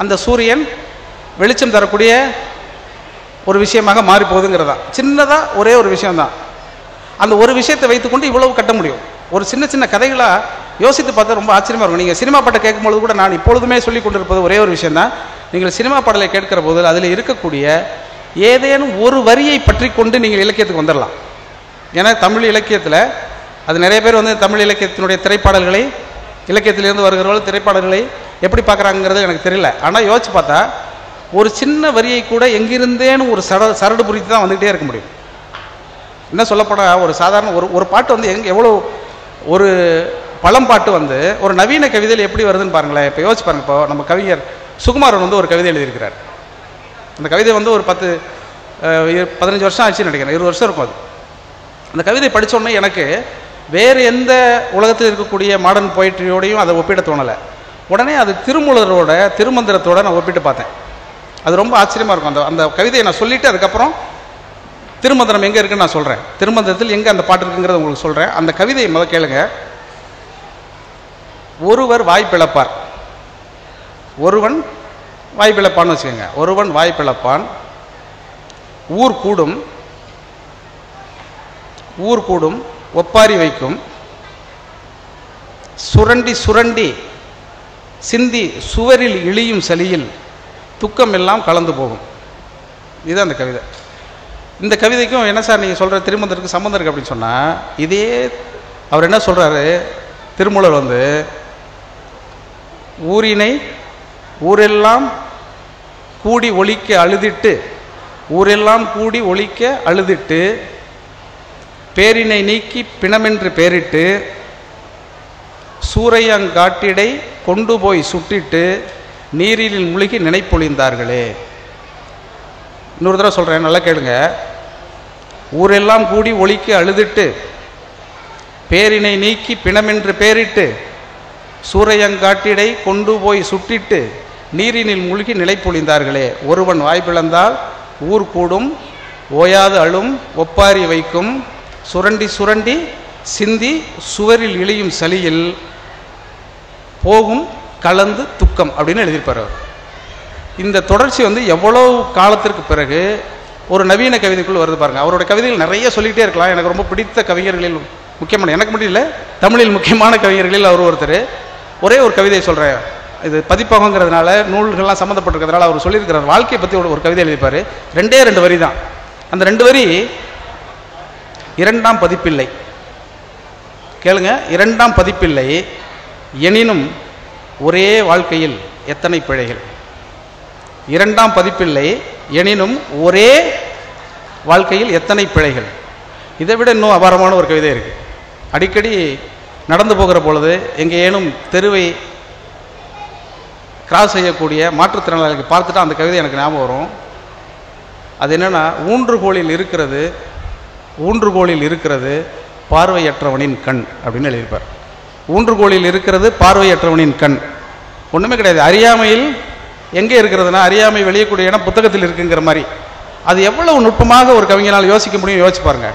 அந்த சூரியன் வெளிச்சம் தரக்கூடிய ஒரு விஷயமாக மாறி போகுதுங்கிறதா. சின்னதாக ஒரே ஒரு விஷயம்தான். அந்த ஒரு விஷயத்தை வைத்துக்கொண்டு இவ்வளவு கட்ட முடியும். ஒரு சின்ன சின்ன கதைகளாக யோசித்து பார்த்தா ரொம்ப ஆச்சரியமாக இருக்கும். நீங்கள் சினிமா பாட்டை கேட்கும்போது கூட நான் இப்பொழுதுமே சொல்லி கொண்டிருப்பது ஒரே ஒரு விஷயந்தான். நீங்கள் சினிமா பாடலை கேட்கிற போது அதில் இருக்கக்கூடிய ஏதேனும் ஒரு வரியை பற்றி கொண்டு நீங்கள் இலக்கியத்துக்கு வந்துடலாம். ஏன்னா தமிழ் இலக்கியத்தில் அது நிறைய பேர் தமிழ் இலக்கியத்தினுடைய திரைப்பாடல்களை, இலக்கியத்திலிருந்து வருகிறவர்கள் திரைப்பாடல்களை எப்படி பார்க்குறாங்கிறது எனக்கு தெரியல. ஆனால் யோசிச்சு பார்த்தா ஒரு சின்ன வரியை கூட எங்கிருந்தேன்னு ஒரு சரடு புரித்து தான் வந்துக்கிட்டே இருக்க முடியும். என்ன சொல்லப்போனால் ஒரு சாதாரண ஒரு பாட்டு எவ்வளோ ஒரு பழம்பாட்டு ஒரு நவீன கவிதையில் எப்படி வருதுன்னு பாருங்களேன். இப்போ யோசிச்சு பாருங்கள். இப்போ நம்ம கவிஞர் சுகுமாரன் ஒரு கவிதை எழுதியிருக்கிறார். அந்த கவிதை ஒரு 15 வருஷம் ஆச்சுன்னு நினைக்கிறேன், 20 வருஷம் இருக்கும் அது. அந்த கவிதை படித்தோடனே எனக்கு வேறு எந்த உலகத்தில் இருக்கக்கூடிய மாடர்ன் பொயிட்ரியோடையும் அதை ஒப்பிட தோணலை. உடனே அது திருமூலரோட திருமந்திரத்தோடு நான் ஒப்பிட்டு பார்த்தேன். அது ரொம்ப ஆச்சரியமாக இருக்கும். அந்த கவிதையை நான் சொல்லிவிட்டு அதுக்கப்புறம் திருமந்திரம் எங்கே இருக்குன்னு நான் சொல்கிறேன். திருமந்திரத்தில் எங்கே அந்த பாட்டு இருக்குங்கிறத உங்களுக்கு சொல்கிறேன். அந்த கவிதையை முதல் கேளுங்க. ஒருவர் வாய்ப்பிழப்பார், ஒருவன் வாய்ப்பிழப்பான்னு வச்சுக்கோங்க. ஒருவன் வாய்ப்பிழப்பான், ஊர் கூடும், ஊர் கூடும் ஒப்பாரி வைக்கும், சுரண்டி சுரண்டி சிந்தி சுவரில் இழியும் சலியில் துக்கம் எல்லாம் கலந்து போகும். இதுதான் அந்த கவிதை. இந்த கவிதைக்கும் என்ன சார் நீங்கள் சொல்கிற திருமந்திரத்துக்கு சம்மந்தம் இருக்குது அப்படின்னு சொன்னால், இதே அவர் என்ன சொல்கிறாரு, திருமூலர் ஊரினை ஊரெல்லாம் கூடி ஒழிக்க அழுதிட்டு, ஊரெல்லாம் கூடி ஒழிக்க அழுதிட்டு, பேரினை நீக்கி பிணமென்று பேரிட்டு, சூறையங்காட்டிடை கொண்டு போய் சுட்டிட்டு, நீரில் முழுகி நினைப்பொழிந்தார்களே. இன்னொரு தடவை சொல்கிறேன், நல்லா கேளுங்க. ஊரெல்லாம் கூடி ஒழிக்க அழுதிட்டு, பேரினை நீக்கி பிணமென்று பேரிட்டு, சூறையங்காட்டிடை கொண்டு போய் சுட்டிட்டு, நீரினில் மூழ்கி நிலைப்பொழிந்தார்களே. ஒருவன் வாய்ப்பிழந்தால் ஊர் கூடும், ஓயாது அழும் ஒப்பாரி வைக்கும், சுரண்டி சுரண்டி சிந்தி சுவரில் இழியும் சலியில் போகும் கலந்து துக்கம் அப்படின்னு எழுதியிருப்பார் அவர். இந்த தொடர்ச்சி எவ்வளவு காலத்திற்கு பிறகு ஒரு நவீன கவிதைக்குள் வருது பாருங்கள். அவருடைய கவிதைகள் நிறைய சொல்லிகிட்டே இருக்கலாம். எனக்கு ரொம்ப பிடித்த கவிஞர்களில் முக்கியமான, எனக்கு மட்டும் இல்லை, தமிழில் முக்கியமான கவிஞர்களில் அவர் ஒருத்தர். ஒரே ஒரு கவிதையை சொல்கிறேன். இது பதிப்பகங்கிறதுனால நூல்கள்லாம் சம்மந்தப்பட்டிருக்கிறதுனால அவர் சொல்லியிருக்கிறார். வாழ்க்கையை பற்றி ஒரு கவிதை எழுதிப்பார். 2 வரி தான். அந்த 2 வரி 2ஆம் பதிப்பில்லை. கேளுங்க. 2ஆம் பதிப்பில்லை, எனினும் ஒரே வாழ்க்கையில் எத்தனை பிழைகள். 2ஆம் பதிப்பில்லை, எனினும் ஒரே வாழ்க்கையில் எத்தனை பிழைகள். இதை விட இன்னும் அபாரமான ஒரு கவிதை இருக்குது. அடிக்கடி நடந்து போகிற பொழுது எங்கேனும் தெருவை கிராஸ் செய்யக்கூடிய மாற்றுத்திறனாளிகளுக்கு பார்த்துட்டு அந்த கவிதை எனக்கு ஞாபகம் வரும். அது என்னென்னா, ஊன்றுகோலில் இருக்கிறது, ஊன்றுகோலில் இருக்கிறது பார்வையற்றவனின் கண் அப்படின்னு எழுதியிருப்பார். ஊன்றுகோலில் இருக்கிறது பார்வையற்றவனின் கண். ஒன்றுமே கிடையாது. அறியாமையில் எங்கே இருக்கிறதுனா, அறியாமை வெளியக்கூடிய இடம் புத்தகத்தில் இருக்குங்கிற மாதிரி. அது எவ்வளவு நுட்பமாக ஒரு கவிஞனால் யோசிக்க முடியும் யோசிச்சு பாருங்க.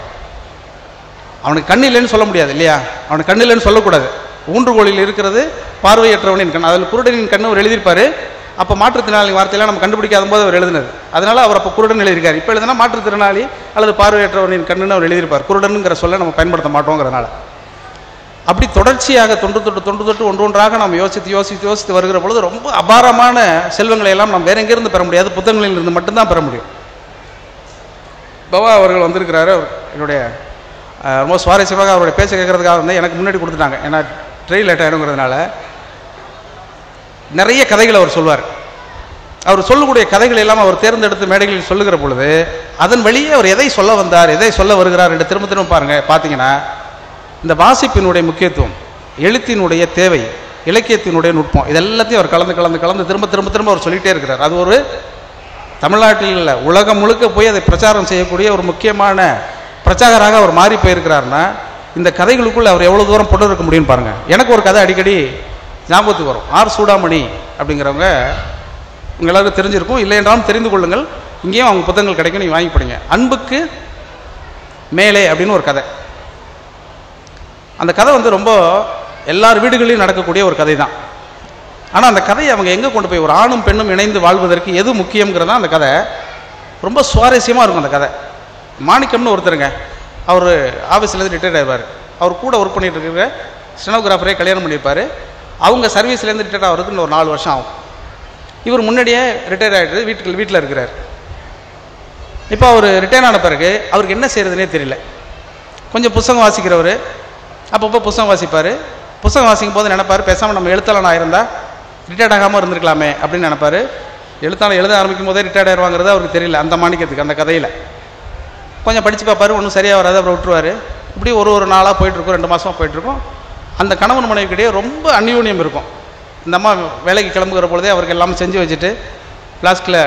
அவனுக்கு கண் இல்லைன்னு சொல்ல முடியாது இல்லையா? அவனுக்கு கண் இல்லைன்னு சொல்லக்கூடாது. ஊன்றுகோலில் இருக்கிறது பார்வையற்றவனின் கண். அதில் குருடனின் கண் அவர் எழுதியிருப்பார். அப்போ மாற்றுத்திறனாளி வார்த்தையெல்லாம் நம்ம கண்டுபிடிக்காத போது அவர் எழுதினது. அதனால் அவர் அப்போ குருடன் எழுதியிருக்கார். இப்போ எழுதினா மாற்றுத்திறனாளி அல்லது பார்வையற்றவனின் கண்ணுன்னு அவர் எழுதியிருப்பார். குருடனுங்கிற சொல்ல நம்ம பயன்படுத்த மாட்டோங்கிறதுனால. அப்படி தொடர்ச்சியாக தொன்று தொட்டு ஒன்றொன்றாக நம்ம யோசித்து வருகிற பொழுது ரொம்ப அபாரமான செல்வங்களை எல்லாம் நம்ம வேற எங்கேருந்து பெற முடியாது, புத்தகங்களில் இருந்து மட்டும்தான் பெற முடியும். பவா அவர்கள் வந்திருக்கிறாரு. என்னுடைய ரொம்ப சுவாரஸ்யமாக அவருடைய பேச்சை கேட்கறதுக்காக எனக்கு முன்னாடி கொடுத்துட்டாங்க. ஏன்னா ட்ரெயின் லேட் ஆகிடுங்கிறதுனால நிறைய கதைகள் அவர் சொல்வார். அவர் சொல்லக்கூடிய கதைகள் எல்லாம் அவர் தேர்ந்தெடுத்து மேடைகளில் சொல்லுகிற பொழுது அதன் வழியே அவர் எதை சொல்ல வந்தார், எதை சொல்ல வருகிறார் என்று திரும்ப திரும்ப பார்த்தீங்கன்னா இந்த வாசிப்பினுடைய முக்கியத்துவம், எழுத்தினுடைய தேவை, இலக்கியத்தினுடைய நுட்பம், இதெல்லாத்தையும் அவர் கலந்து திரும்ப அவர் சொல்லிகிட்டே இருக்கிறார். அது ஒரு தமிழ்நாட்டில் இல்லை, உலகம் முழுக்க போய் அதை பிரச்சாரம் செய்யக்கூடிய ஒரு முக்கியமான பிரச்சாரராக அவர் மாறி போயிருக்கிறார்னா இந்த கதைகளுக்குள்ள அவர் எவ்வளோ தூரம் கொண்டு இருக்க முடியும்னு பாருங்க. எனக்கு ஒரு கதை அடிக்கடி ஞாபகத்துக்கு வரும். ஆர் சூடாமணி அப்படிங்கிறவங்க உங்கள் எல்லாருக்கும் தெரிஞ்சிருக்கும், இல்லை என்றாலும் தெரிந்து கொள்ளுங்கள். இங்கேயும் அவங்க புத்தகங்கள் கிடைக்கும், நீங்கள் வாங்கி படிங்க. அன்புக்கு மேலே அப்படின்னு ஒரு கதை. அந்த கதை வந்து ரொம்ப எல்லார் வீடுகளிலும் நடக்கக்கூடிய ஒரு கதை தான். ஆனால் அந்த கதையை அவங்க எங்கே கொண்டு போய் ஒரு ஆணும் பெண்ணும் இணைந்து வாழ்வதற்கு எது முக்கியங்கிறதா அந்த கதை. ரொம்ப சுவாரஸ்யமாக இருக்கும் அந்த கதை. மாணிக்கம்னு ஒருத்தருங்க, அவர் ஆஃபீஸ்லேருந்து ரிட்டையர்ட் ஆகிடுவார். அவர் கூட ஒர்க் பண்ணிட்டு இருக்கிற ஸ்டெனோகிராஃபரே கல்யாணம் பண்ணியிருப்பார். அவங்க சர்வீஸ்லேருந்து ரிட்டையர்ட் ஆகிறதுக்கு இன்னும் ஒரு 4 வருஷம் ஆகும். இவர் முன்னாடியே ரிட்டையர் ஆகிட்டு வீட்டில் இருக்கிறார். இப்போ அவர் ரிட்டையர் ஆன பிறகு அவருக்கு என்ன செய்கிறதுனே தெரியல. கொஞ்சம் புத்தகம் வாசிக்கிறவர், அப்பப்போ புத்தகம் வாசிப்பார். புத்தகம் வாசிக்கும் போது நினைப்பார், பேசாமல் நம்ம எழுத்தாளன் ஆயிருந்தால் ரிட்டையர்ட் ஆகாமல் இருந்திருக்கலாமே அப்படின்னு நினைப்பார். எழுத்தாளர் எழுத ஆரம்பிக்கும் போதே ரிட்டையர்ட் ஆயிடுவாங்கிறது அவருக்கு தெரியல. அந்த மாணிக்கத்துக்கு அந்த கதையில் கொஞ்சம் படித்து பார்ப்பார், ஒன்றும் சரியாக வராது, அப்புறம் விட்டுருவார். இப்படி ஒரு நாளாக போயிட்டுருக்கும், 2 மாதமாக போயிட்டுருக்கும். அந்த கணவன் மனைவிக்கிட்டே ரொம்ப அந்யோன்யம் இருக்கும். இந்த அம்மா வேலைக்கு கிளம்புகிற பொழுதே அவருக்கு எல்லாமே செஞ்சு வச்சுட்டு ஃப்ளாஸ்கில்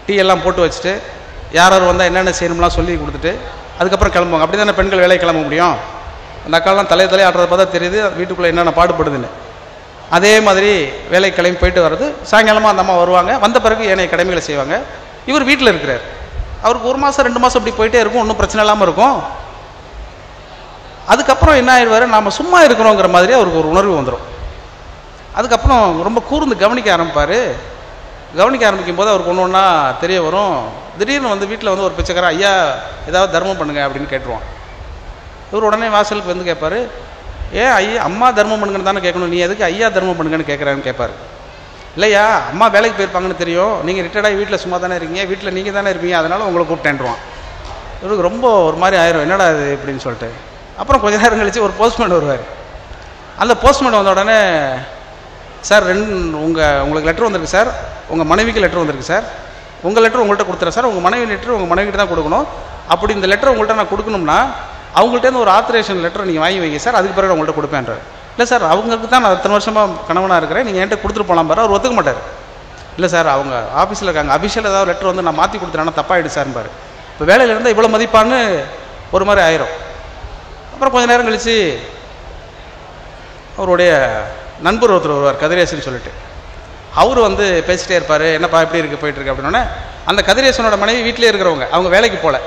டீ எல்லாம் போட்டு வச்சுட்டு யார் வந்தால் என்னென்ன செய்யணும்லாம் சொல்லி கொடுத்துட்டு அதுக்கப்புறம் கிளம்புவாங்க. அப்படி தானே பெண்கள் வேலைக்கு கிளம்ப முடியும். அந்த அக்காலாம் தலையை ஆடுறத பார்த்தா தெரியுது வீட்டுக்குள்ளே என்னென்ன பாடுபடுதுன்னு. அதே மாதிரி வேலைக்கு கிளம்பி போயிட்டு வர்றது. சாயங்காலமாக அந்த அம்மா வருவாங்க. வந்த பிறகு ஏனைய கடமைகளை செய்வாங்க. இவர் வீட்டில் இருக்கிறார். அவருக்கு 1 மாதம் 2 மாதம் இப்படி போயிட்டே இருக்கும், ஒன்றும் பிரச்சனை இல்லாமல் இருக்கும். அதுக்கப்புறம் என்ன ஆயிடுவார், நாம் சும்மா இருக்கிறோங்கிற மாதிரி அவருக்கு ஒரு உணர்வு வந்துடும். அதுக்கப்புறம் ரொம்ப கூர்ந்து கவனிக்க ஆரம்பிப்பார். கவனிக்க ஆரம்பிக்கும் போது அவருக்கு ஒன்று ஒன்றா தெரிய வரும். திடீர்னு வந்து வீட்டில் வந்து ஒரு பிச்சைக்காரன், ஐயா ஏதாவது தர்மம் பண்ணுங்க அப்படின்னு கேட்டுருவான். இவர் உடனே வாசலுக்கு வந்து கேட்பார், ஏன் ஐயா அம்மா தர்மம் பண்ணுங்கன்னு தானே கேட்கணும், நீ எதுக்கு ஐயா தர்மம் பண்ணுங்கன்னு கேட்குறான்னு கேட்பார். இல்லையா அம்மா வேலைக்கு போயிருப்பாங்கன்னு தெரியும், நீங்கள் ரிட்டையர்டாகி வீட்டில் சும்மா தானே இருக்கீங்க, வீட்டில் நீங்கள் தானே இருப்பீங்க, அதனால் உங்களை கூப்பிட்டேன்ருவான். இவருக்கு ரொம்ப ஒரு மாதிரி ஆயிரும், என்னடா இது இப்படின்னு சொல்லிட்டு. அப்புறம் கொஞ்ச நேரம் கழிச்சு ஒரு போஸ்ட்மேன் வருவார். அந்த போஸ்ட்மேன் வந்த உடனே, சார் உங்களுக்கு லெட்டர் வந்திருக்கு சார், உங்கள் மனைவிக்கு லெட்டர் வந்திருக்கு சார், உங்கள் லெட்டர் உங்கள்கிட்ட கொடுத்துறேன் சார், உங்கள் மனைவி லெட்டர் உங்கள் மனைவிக்கிட்ட தான் கொடுக்கணும். அப்படி இந்த லெட்டர் உங்கள்கிட்ட நான் கொடுக்கணும்னா அவங்கள்ட்டேருந்து ஒரு ஆத்தரேஷன் லெட்டர் நீங்கள் வாங்கி வைங்க சார், அதுக்கு பிறகு உங்கள்கிட்ட கொடுப்பேன்றார். இல்லை சார் அவங்களுக்கு தான் நான் இத்தனை வருஷமாக கணவனாக இருக்கிறேன், நீங்கள் என்கிட்ட கொடுத்துட்டு போகலாம் பாரு. அவர் ஒத்துக்க மாட்டார். இல்லை சார் அவங்க ஆஃபீஸில் இருக்காங்க, அபிஷியல் ஏதாவது லெட்டர் வந்து நான் மாற்றி கொடுத்துறேன்னா தப்பாகிடு சார்னு பாரு. இப்போ வேலையில் இருந்தால் இவ்வளோ மதிப்பான்னு ஒரு மாதிரி ஆயிரும். அப்புறம் கொஞ்சம் நேரம் கழித்து அவருடைய நண்பர் ஒருத்தர் வருவார், கதிரேசன் சொல்லிட்டு. அவர் வந்து பேசிகிட்டே இருப்பார், என்னப்பா எப்படி இருக்குது போயிட்டுருக்கு அப்படின்னோடனே அந்த கதிரேசனோட மனைவி வீட்டிலே இருக்கிறவங்க, அவங்க வேலைக்கு போகல.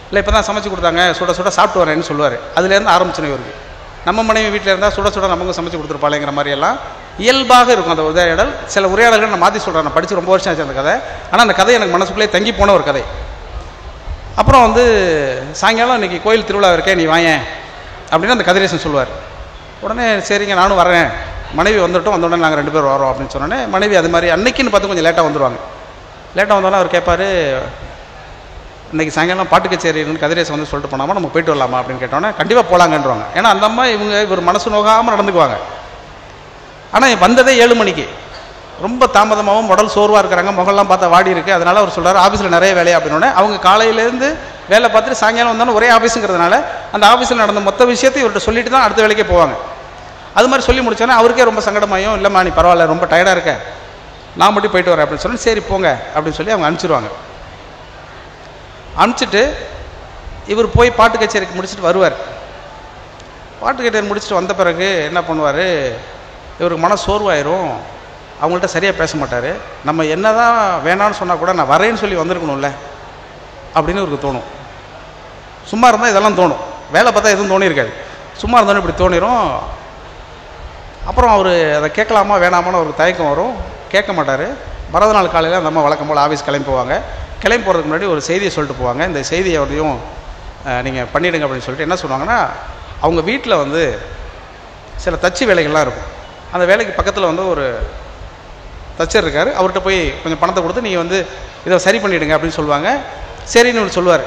இல்லை இப்போ தான் சமைச்சு கொடுத்தாங்க, சுட சுட சாப்பிட்டு வரேன்னு சொல்லுவார். அதுலேருந்து ஆரம்பிச்சுனே இவருக்கு. நம்ம மனைவி வீட்டில் இருந்தால் சுட சுட நமக்கு சமைச்சு கொடுத்துருப்பாளேங்கிற மாதிரியெல்லாம் இயல்பாக இருக்கும் அந்த உரையாடல். சில உரையாடல்கள் நான் மாற்றி சொல்கிறேன், நான் படித்து ரொம்ப வருஷம் ஆச்சு அந்த கதை. ஆனால் அந்த கதை எனக்கு மனசுக்குள்ளே தங்கி போன ஒரு கதை. அப்புறம் வந்து சாயங்காலம் இன்றைக்கி கோயில் திருவிழா இருக்கேன், நீ வாயேன் அப்படின்னு அந்த கதிரேசன் சொல்லுவார். உடனே சரிங்க நானும் வரேன், மனைவி வந்துவிட்டோம், வந்தோடனே நாங்கள் 2 பேர் வரோம் அப்படின்னு சொன்னோன்னே மனைவி அது மாதிரி அன்னைக்குன்னு பார்த்து கொஞ்சம் லேட்டாக வந்துடுவாங்க. லேட்டாக வந்தோடனே அவர் கேட்பார், இன்றைக்கி சாயங்காலம் பாட்டு கச்சேரின்னு கதிரேசன் வந்து சொல்லிட்டு போனாமா நம்ம போயிட்டு வரலாமா அப்படின்னு கேட்டோன்னே கண்டிப்பாக போகலாங்கன்றாங்க. ஏன்னா அந்த அம்மா இவர் மனசு நோகாமல் நடந்துக்குவாங்க. ஆனால் வந்ததே 7 மணிக்கு, ரொம்ப தாமதமாகவும் உடல் சோர்வாக இருக்கிறாங்க, முகம்லாம் பார்த்தா வாடி இருக்குது. அதனால் அவர் சொல்கிறார் ஆஃபீஸில் நிறைய வேலையா அப்படின்னோடனே அவங்க காலையிலேருந்து வேலை பார்த்துட்டு சாயங்காலம் வந்தாலும் ஒரே ஆஃபீஸுங்கிறதுனால அந்த ஆஃபீஸில் நடந்த மொத்த விஷயத்தை இவர்கிட்ட சொல்லிட்டு தான் அடுத்த வேலைக்கே போவாங்க. அது மாதிரி சொல்லி முடிச்சோன்னே அவருக்கே ரொம்ப சங்கடமாயும், இல்லைம்மா நீ பரவாயில்ல ரொம்ப டயர்டாக இருக்க, நான் மட்டும் போயிட்டு வரேன் அப்படின்னு சொன்னால் சரி போங்க அப்படின்னு சொல்லி அவங்க அனுப்பிச்சிடுவாங்க. அனுப்பிச்சிட்டு இவர் போய் பாட்டு கச்சேரிக்கு முடிச்சுட்டு வருவார். பாட்டு கச்சேரி முடிச்சுட்டு வந்த பிறகு என்ன பண்ணுவார், இவருக்கு மன சோர்வாயிரும், அவங்கள்ட்ட சரியாக பேச மாட்டார். நம்ம என்ன தான் வேணான்னு சொன்னால் கூட நான் வரேன்னு சொல்லி வந்திருக்கணும்ல அப்படின்னு இவருக்கு தோணும். சும்மா இருந்தால் இதெல்லாம் தோணும், வேலை பார்த்தா எதுவும் தோணியிருக்காது, சும்மா இருந்தோன்னு இப்படி தோணிடும். அப்புறம் அவர் அதை கேட்கலாமா வேணாமான்னு அவருக்கு தயக்கம் வரும், கேட்க மாட்டார். மறுநாள் நாள் காலையில் அந்த அம்மா வழக்கம் போல் ஆஃபீஸ் கிளம்பி போவாங்க. கிளம்பி போகிறதுக்கு முன்னாடி ஒரு செய்தியை சொல்லிட்டு போவாங்க. இந்த செய்தியை அவரையும் நீங்கள் பண்ணிவிடுங்க அப்படின்னு சொல்லிட்டு என்ன சொல்லுவாங்கன்னா, அவங்க வீட்டில் வந்து சில தச்சு வேலைகள்லாம் இருக்கும். அந்த வேலைக்கு பக்கத்தில் வந்து ஒரு தச்சர் இருக்கார், அவர்கிட்ட போய் கொஞ்சம் பணத்தை கொடுத்து நீங்கள் வந்து இதை சரி பண்ணிவிடுங்க அப்படின்னு சொல்லுவாங்க. சரின்னு இவர் சொல்லுவார்.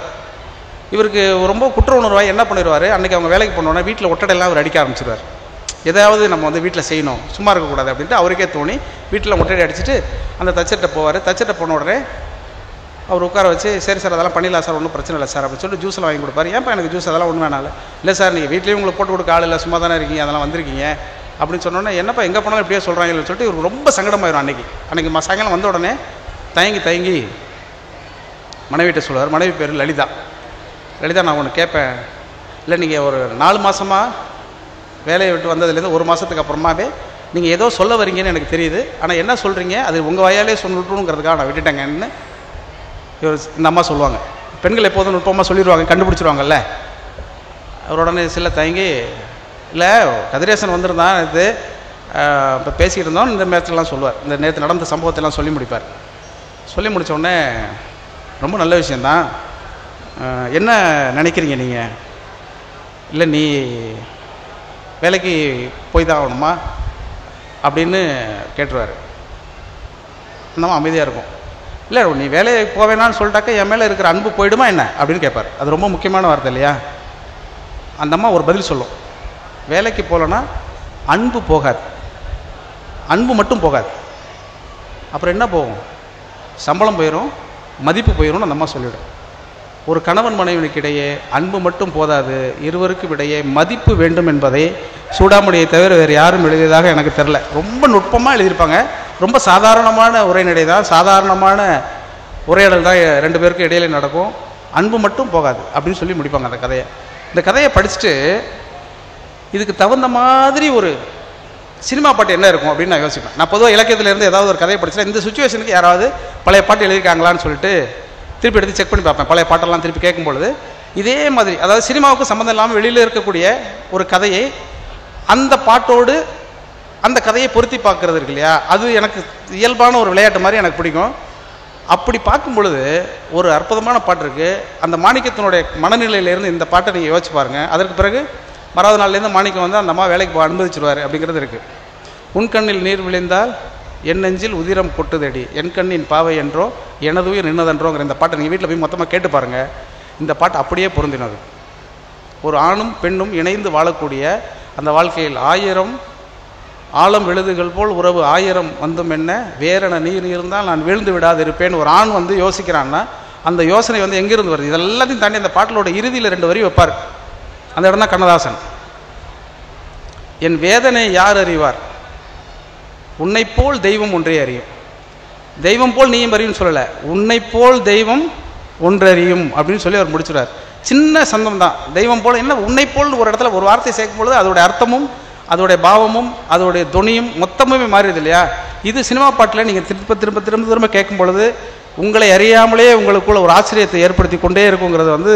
இவருக்கு ரொம்ப குற்ற உணர்வாக என்ன பண்ணிடுவார், அன்றைக்கி அவங்க வேலைக்கு போனோன்னே வீட்டில் ஒட்டடையெல்லாம் அவர் அடிக்க ஆரம்பிச்சிடுவார். எதாவது நம்ம வந்து வீட்டில் செய்யணும், சும்மா இருக்கக்கூடாது அப்படின்ட்டு அவருக்கே தோணி வீட்டில் முட்டையை அடிச்சுட்டு அந்த தச்சர்கிட்ட போவார். தச்சர்கிட்ட போன உடனே அவர் உட்கார வச்சு, சரி சார் அதெல்லாம் பண்ணிடலாம் சார், ஒன்றும் பிரச்சனை இல்லை சார் அப்படின்னு சொல்லிட்டு ஜூஸில் வாங்கி கொடுப்பாரு. ஏன்ப்பா எனக்கு ஜூஸ் அதெல்லாம் ஒன்றும் வேணாம். இல்லை சார் நீங்கள் வீட்லேயும் உங்களுக்கு போட்டு கொடுக்க ஆள் இல்லை, சும்மா தானே இருக்கீங்க, அதெல்லாம் வந்திருக்கீங்க அப்படின்னு சொன்னோன்னே, என்னப்பா எங்கே போனாலும் இப்படியே சொல்கிறாங்கன்னு சொல்லிட்டு இவருக்கு ரொம்ப சங்கடமாயிரும். அன்றைக்கி சாயங்காலம் வந்த உடனே தயங்கி மனைவிட்ட சொல்லுவார். மனைவி பேர் லலிதா. லலிதா, நான் ஒன்று கேட்பேன். இல்லை நீங்கள் ஒரு 4 மாதமாக வேலையை விட்டு வந்ததுலேருந்து 1 மாதத்துக்கு அப்புறமாவே நீங்கள் ஏதோ சொல்ல வரீங்கன்னு எனக்கு தெரியுது, ஆனால் என்ன சொல்கிறீங்க அது உங்கள் வாயாலே சொல்லணுங்கிறதுக்காக நான் விட்டுட்டேங்கன்னு இந்த அம்மா சொல்லுவாங்க. பெண்கள் எப்போதும் நுட்பமாக சொல்லிடுவாங்க, கண்டுபிடிச்சிருவாங்கல்ல. அவருடனே சில தயங்கி, இல்லை கதிரேசன் வந்திருந்தான், இது இப்போ பேசிக்கிட்டு இருந்தோம், இந்த நேரத்துலலாம் சொல்லுவார். இந்த நேற்று நடந்த சம்பவத்தெல்லாம் சொல்லி முடிப்பார். சொல்லி முடித்தோடனே, ரொம்ப நல்ல விஷயந்தான், என்ன நினைக்கிறீங்க நீங்கள்? இல்லை நீ வேலைக்கு போய் தான் ஆகணுமா அப்படின்னு கேட்டுருவார். நம்ம அமைதியாக இருக்கும். இல்லை நீ வேலையை போவேனான்னு சொல்லிட்டாக்க என் மேலே இருக்கிற அன்பு போயிடுமா என்ன அப்படின்னு கேட்பார். அது ரொம்ப முக்கியமான வார்த்தை இல்லையா? அந்த அம்மா ஒரு பதில் சொல்லும், வேலைக்கு போகலன்னா அன்பு போகாது, அன்பு மட்டும் போகாது, அப்புறம் என்ன போகும்? சம்பளம் போயிடும், மதிப்பு போயிடும்னு அந்த அம்மா சொல்லிவிடும். ஒரு கணவன் மனைவிக்கு இடையே அன்பு மட்டும் போதாது, இருவருக்கும் இடையே மதிப்பு வேண்டும் என்பதை சூடாமணியை தவிர வேறு யாரும் எழுதியதாக எனக்கு தெரில. ரொம்ப நுட்பமாக எழுதியிருப்பாங்க. ரொம்ப சாதாரணமான உரைநடை தான், சாதாரணமான உரையாடல் தான் 2 பேருக்கும் இடையில நடக்கும். அன்பு மட்டும் போகாது அப்படின்னு சொல்லி முடிப்பாங்க அந்த கதையை. இந்த கதையை படிச்சுட்டு இதுக்கு தகுந்த மாதிரி ஒரு சினிமா பாட்டு என்ன இருக்கும் அப்படின்னு நான் யோசிப்பேன். நான் பொதுவாக இலக்கியத்திலேருந்து ஏதாவது ஒரு கதையை படிச்சுட்டா இந்த சுச்சுவேஷனுக்கு யாராவது பழைய பாட்டு எழுதியிருக்காங்களான்னு சொல்லிட்டு திருப்பி எடுத்து செக் பண்ணி பார்ப்பேன். பழைய பாட்டெல்லாம் திருப்பி கேட்கும்பொழுது இதே மாதிரி, அதாவது சினிமாவுக்கு சம்மந்தம் இல்லாமல் வெளியில் இருக்கக்கூடிய ஒரு கதையை அந்த பாட்டோடு அந்த கதையை பொருத்தி பார்க்கறது இருக்கு இல்லையா, அது எனக்கு இயல்பான ஒரு விளையாட்டு மாதிரி எனக்கு பிடிக்கும். அப்படி பார்க்கும் பொழுது ஒரு அற்புதமான பாட்டு இருக்குது. அந்த மாணிக்கத்தினுடைய மனநிலையிலேருந்து இந்த பாட்டை நீங்கள் யோசிச்சு பாருங்கள். அதற்கு பிறகு மறாவது நாள்லேருந்து மாணிக்கம் வந்து அந்த அம்மா வேலைக்கு அனுமதிச்சிருவார் அப்படிங்கிறது இருக்குது. உன் கண்ணில் நீர் விளைந்தால் என் நெஞ்சில் உதிரம் கொட்டுதடி, என் கண்ணின் பாவை என்றோ எனதுயிர் நின்னதென்றோங்கிற இந்த பாட்டை நீங்கள் வீட்டில் போய் மொத்தமாக கேட்டு பாருங்கள். இந்த பாட்டு அப்படியே பொருந்தினது. ஒரு ஆணும் பெண்ணும் இணைந்து வாழக்கூடிய அந்த வாழ்க்கையில் 1000 ஆழம் விழுதுகள் போல் உறவு 1000 வந்தும் என்ன வேறென நீர் இருந்தால் நான் வீழ்ந்து விடாது இருப்பேன் ஒரு ஆண் வந்து யோசிக்கிறான்னா அந்த யோசனை வந்து எங்கிருந்து வருது? இதெல்லாத்தையும் தாண்டி அந்த பாட்டிலோட இறுதியில் 2 வரி வைப்பார். அந்த இடம் தான் கண்ணதாசன். என் வேதனை யார் அறிவார், உன்னை போல் தெய்வம் ஒன்றே அறியும். தெய்வம் போல் நீயும் அறியும் சொல்லலை, உன்னை போல் தெய்வம் ஒன்றறியும் அப்படின்னு சொல்லி அவர் முடிச்சுறார். சின்ன சந்தம் தான். தெய்வம் போல் என்ன, உன்னை போல் ஒரு இடத்துல ஒரு வார்த்தை சேர்க்கும் பொழுது அதோடைய அர்த்தமும் அதோடைய பாவமும் அதோடைய துணியும் மொத்தமுமே மாறிடுது இல்லையா? இது சினிமா பாட்டில் நீங்கள் திரும்ப திரும்ப திரும்ப திரும்ப கேட்கும் பொழுது உங்களை அறியாமலே உங்களுக்குள்ள ஒரு ஆச்சரியத்தை ஏற்படுத்தி கொண்டே இருக்குங்கிறது வந்து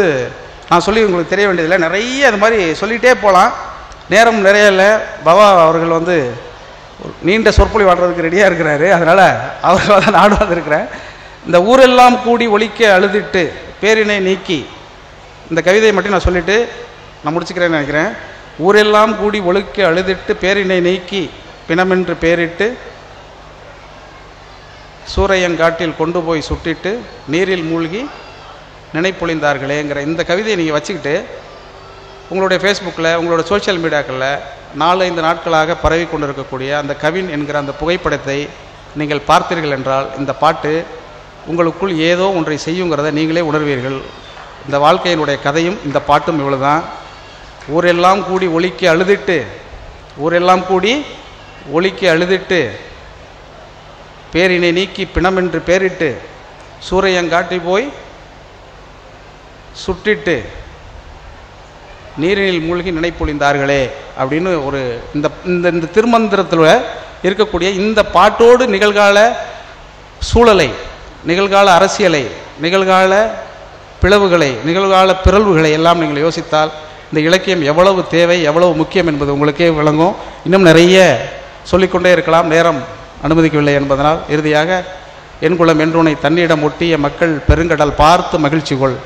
நான் சொல்லி உங்களுக்கு தெரிய வேண்டியதில்லை. நிறைய அது மாதிரி சொல்லிகிட்டே போகலாம், நேரம் நிறைய இல்லை. பவா அவர்கள் வந்து நீண்ட சொற்பொழி வாழ்றதுக்கு ரெடியாக இருக்கிறாரு, அதனால் அவர்கள் தான் நானும் வந்திருக்கிறேன். இந்த ஊரெல்லாம் கூடி ஒலிக்க அழுதிட்டு பேரினை நீக்கி, இந்த கவிதையை மட்டும் நான் சொல்லிவிட்டு நான் முடிச்சுக்கிறேன்னு நினைக்கிறேன். ஊரெல்லாம் கூடி ஒழுக்க அழுதிட்டு பேரினை நீக்கி பிணமென்று பேரிட்டு சூரையங்காட்டில் கொண்டு போய் சுட்டிட்டு நீரில் மூழ்கி நினைப்பொழிந்தார்களேங்கிற இந்த கவிதையை நீங்கள் வச்சுக்கிட்டு உங்களுடைய ஃபேஸ்புக்கில் உங்களோட சோஷியல் மீடியாக்களில் 4-5 நாட்களாக பரவி கொண்டிருக்கக்கூடிய அந்த கவின் என்கிற அந்த புகைப்படத்தை நீங்கள் பார்த்தீர்கள் என்றால் இந்த பாட்டு உங்களுக்குள் ஏதோ ஒன்றை செய்யுங்கிறத நீங்களே உணர்வீர்கள். இந்த வாழ்க்கையினுடைய கதையும் இந்த பாட்டும் இவ்வளவுதான். ஊரெல்லாம் கூடி ஒலிக்க அழுதிட்டு, ஊரெல்லாம் கூடி ஒலிக்க அழுதிட்டு பேரினை நீக்கி பிணமென்று பேரிட்டு சூரையங்காட்டி போய் சுட்டிட்டு நீரினில் மூழ்கி நினைப்பொழிந்தார்களே அப்படின்னு ஒரு இந்த இந்த திருமந்திரத்தில் இருக்கக்கூடிய இந்த பாட்டோடு நிகழ்கால சூழலை, நிகழ்கால அரசியலை, நிகழ்கால பிளவுகளை, நிகழ்கால பிறழ்வுகளை எல்லாம் நீங்கள் யோசித்தால் இந்த இலக்கியம் எவ்வளவு தேவை, எவ்வளவு முக்கியம் என்பது உங்களுக்கே விளங்கும். இன்னும் நிறைய சொல்லிக்கொண்டே இருக்கலாம், நேரம் அனுமதிக்கவில்லை என்பதனால் இறுதியாக என் குலம் என்றுனை தன்னிடம் ஒட்டிய மக்கள் பெருங்கடல் பார்த்து மகிழ்ச்சி கொள்,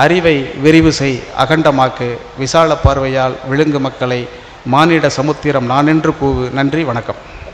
அறிவை விரிவு செய் அகண்டமாக்கு, விசால பார்வையால் விழுங்கு மக்களை மானிட சமுத்திரம் நான் என்று கூவு. நன்றி, வணக்கம்.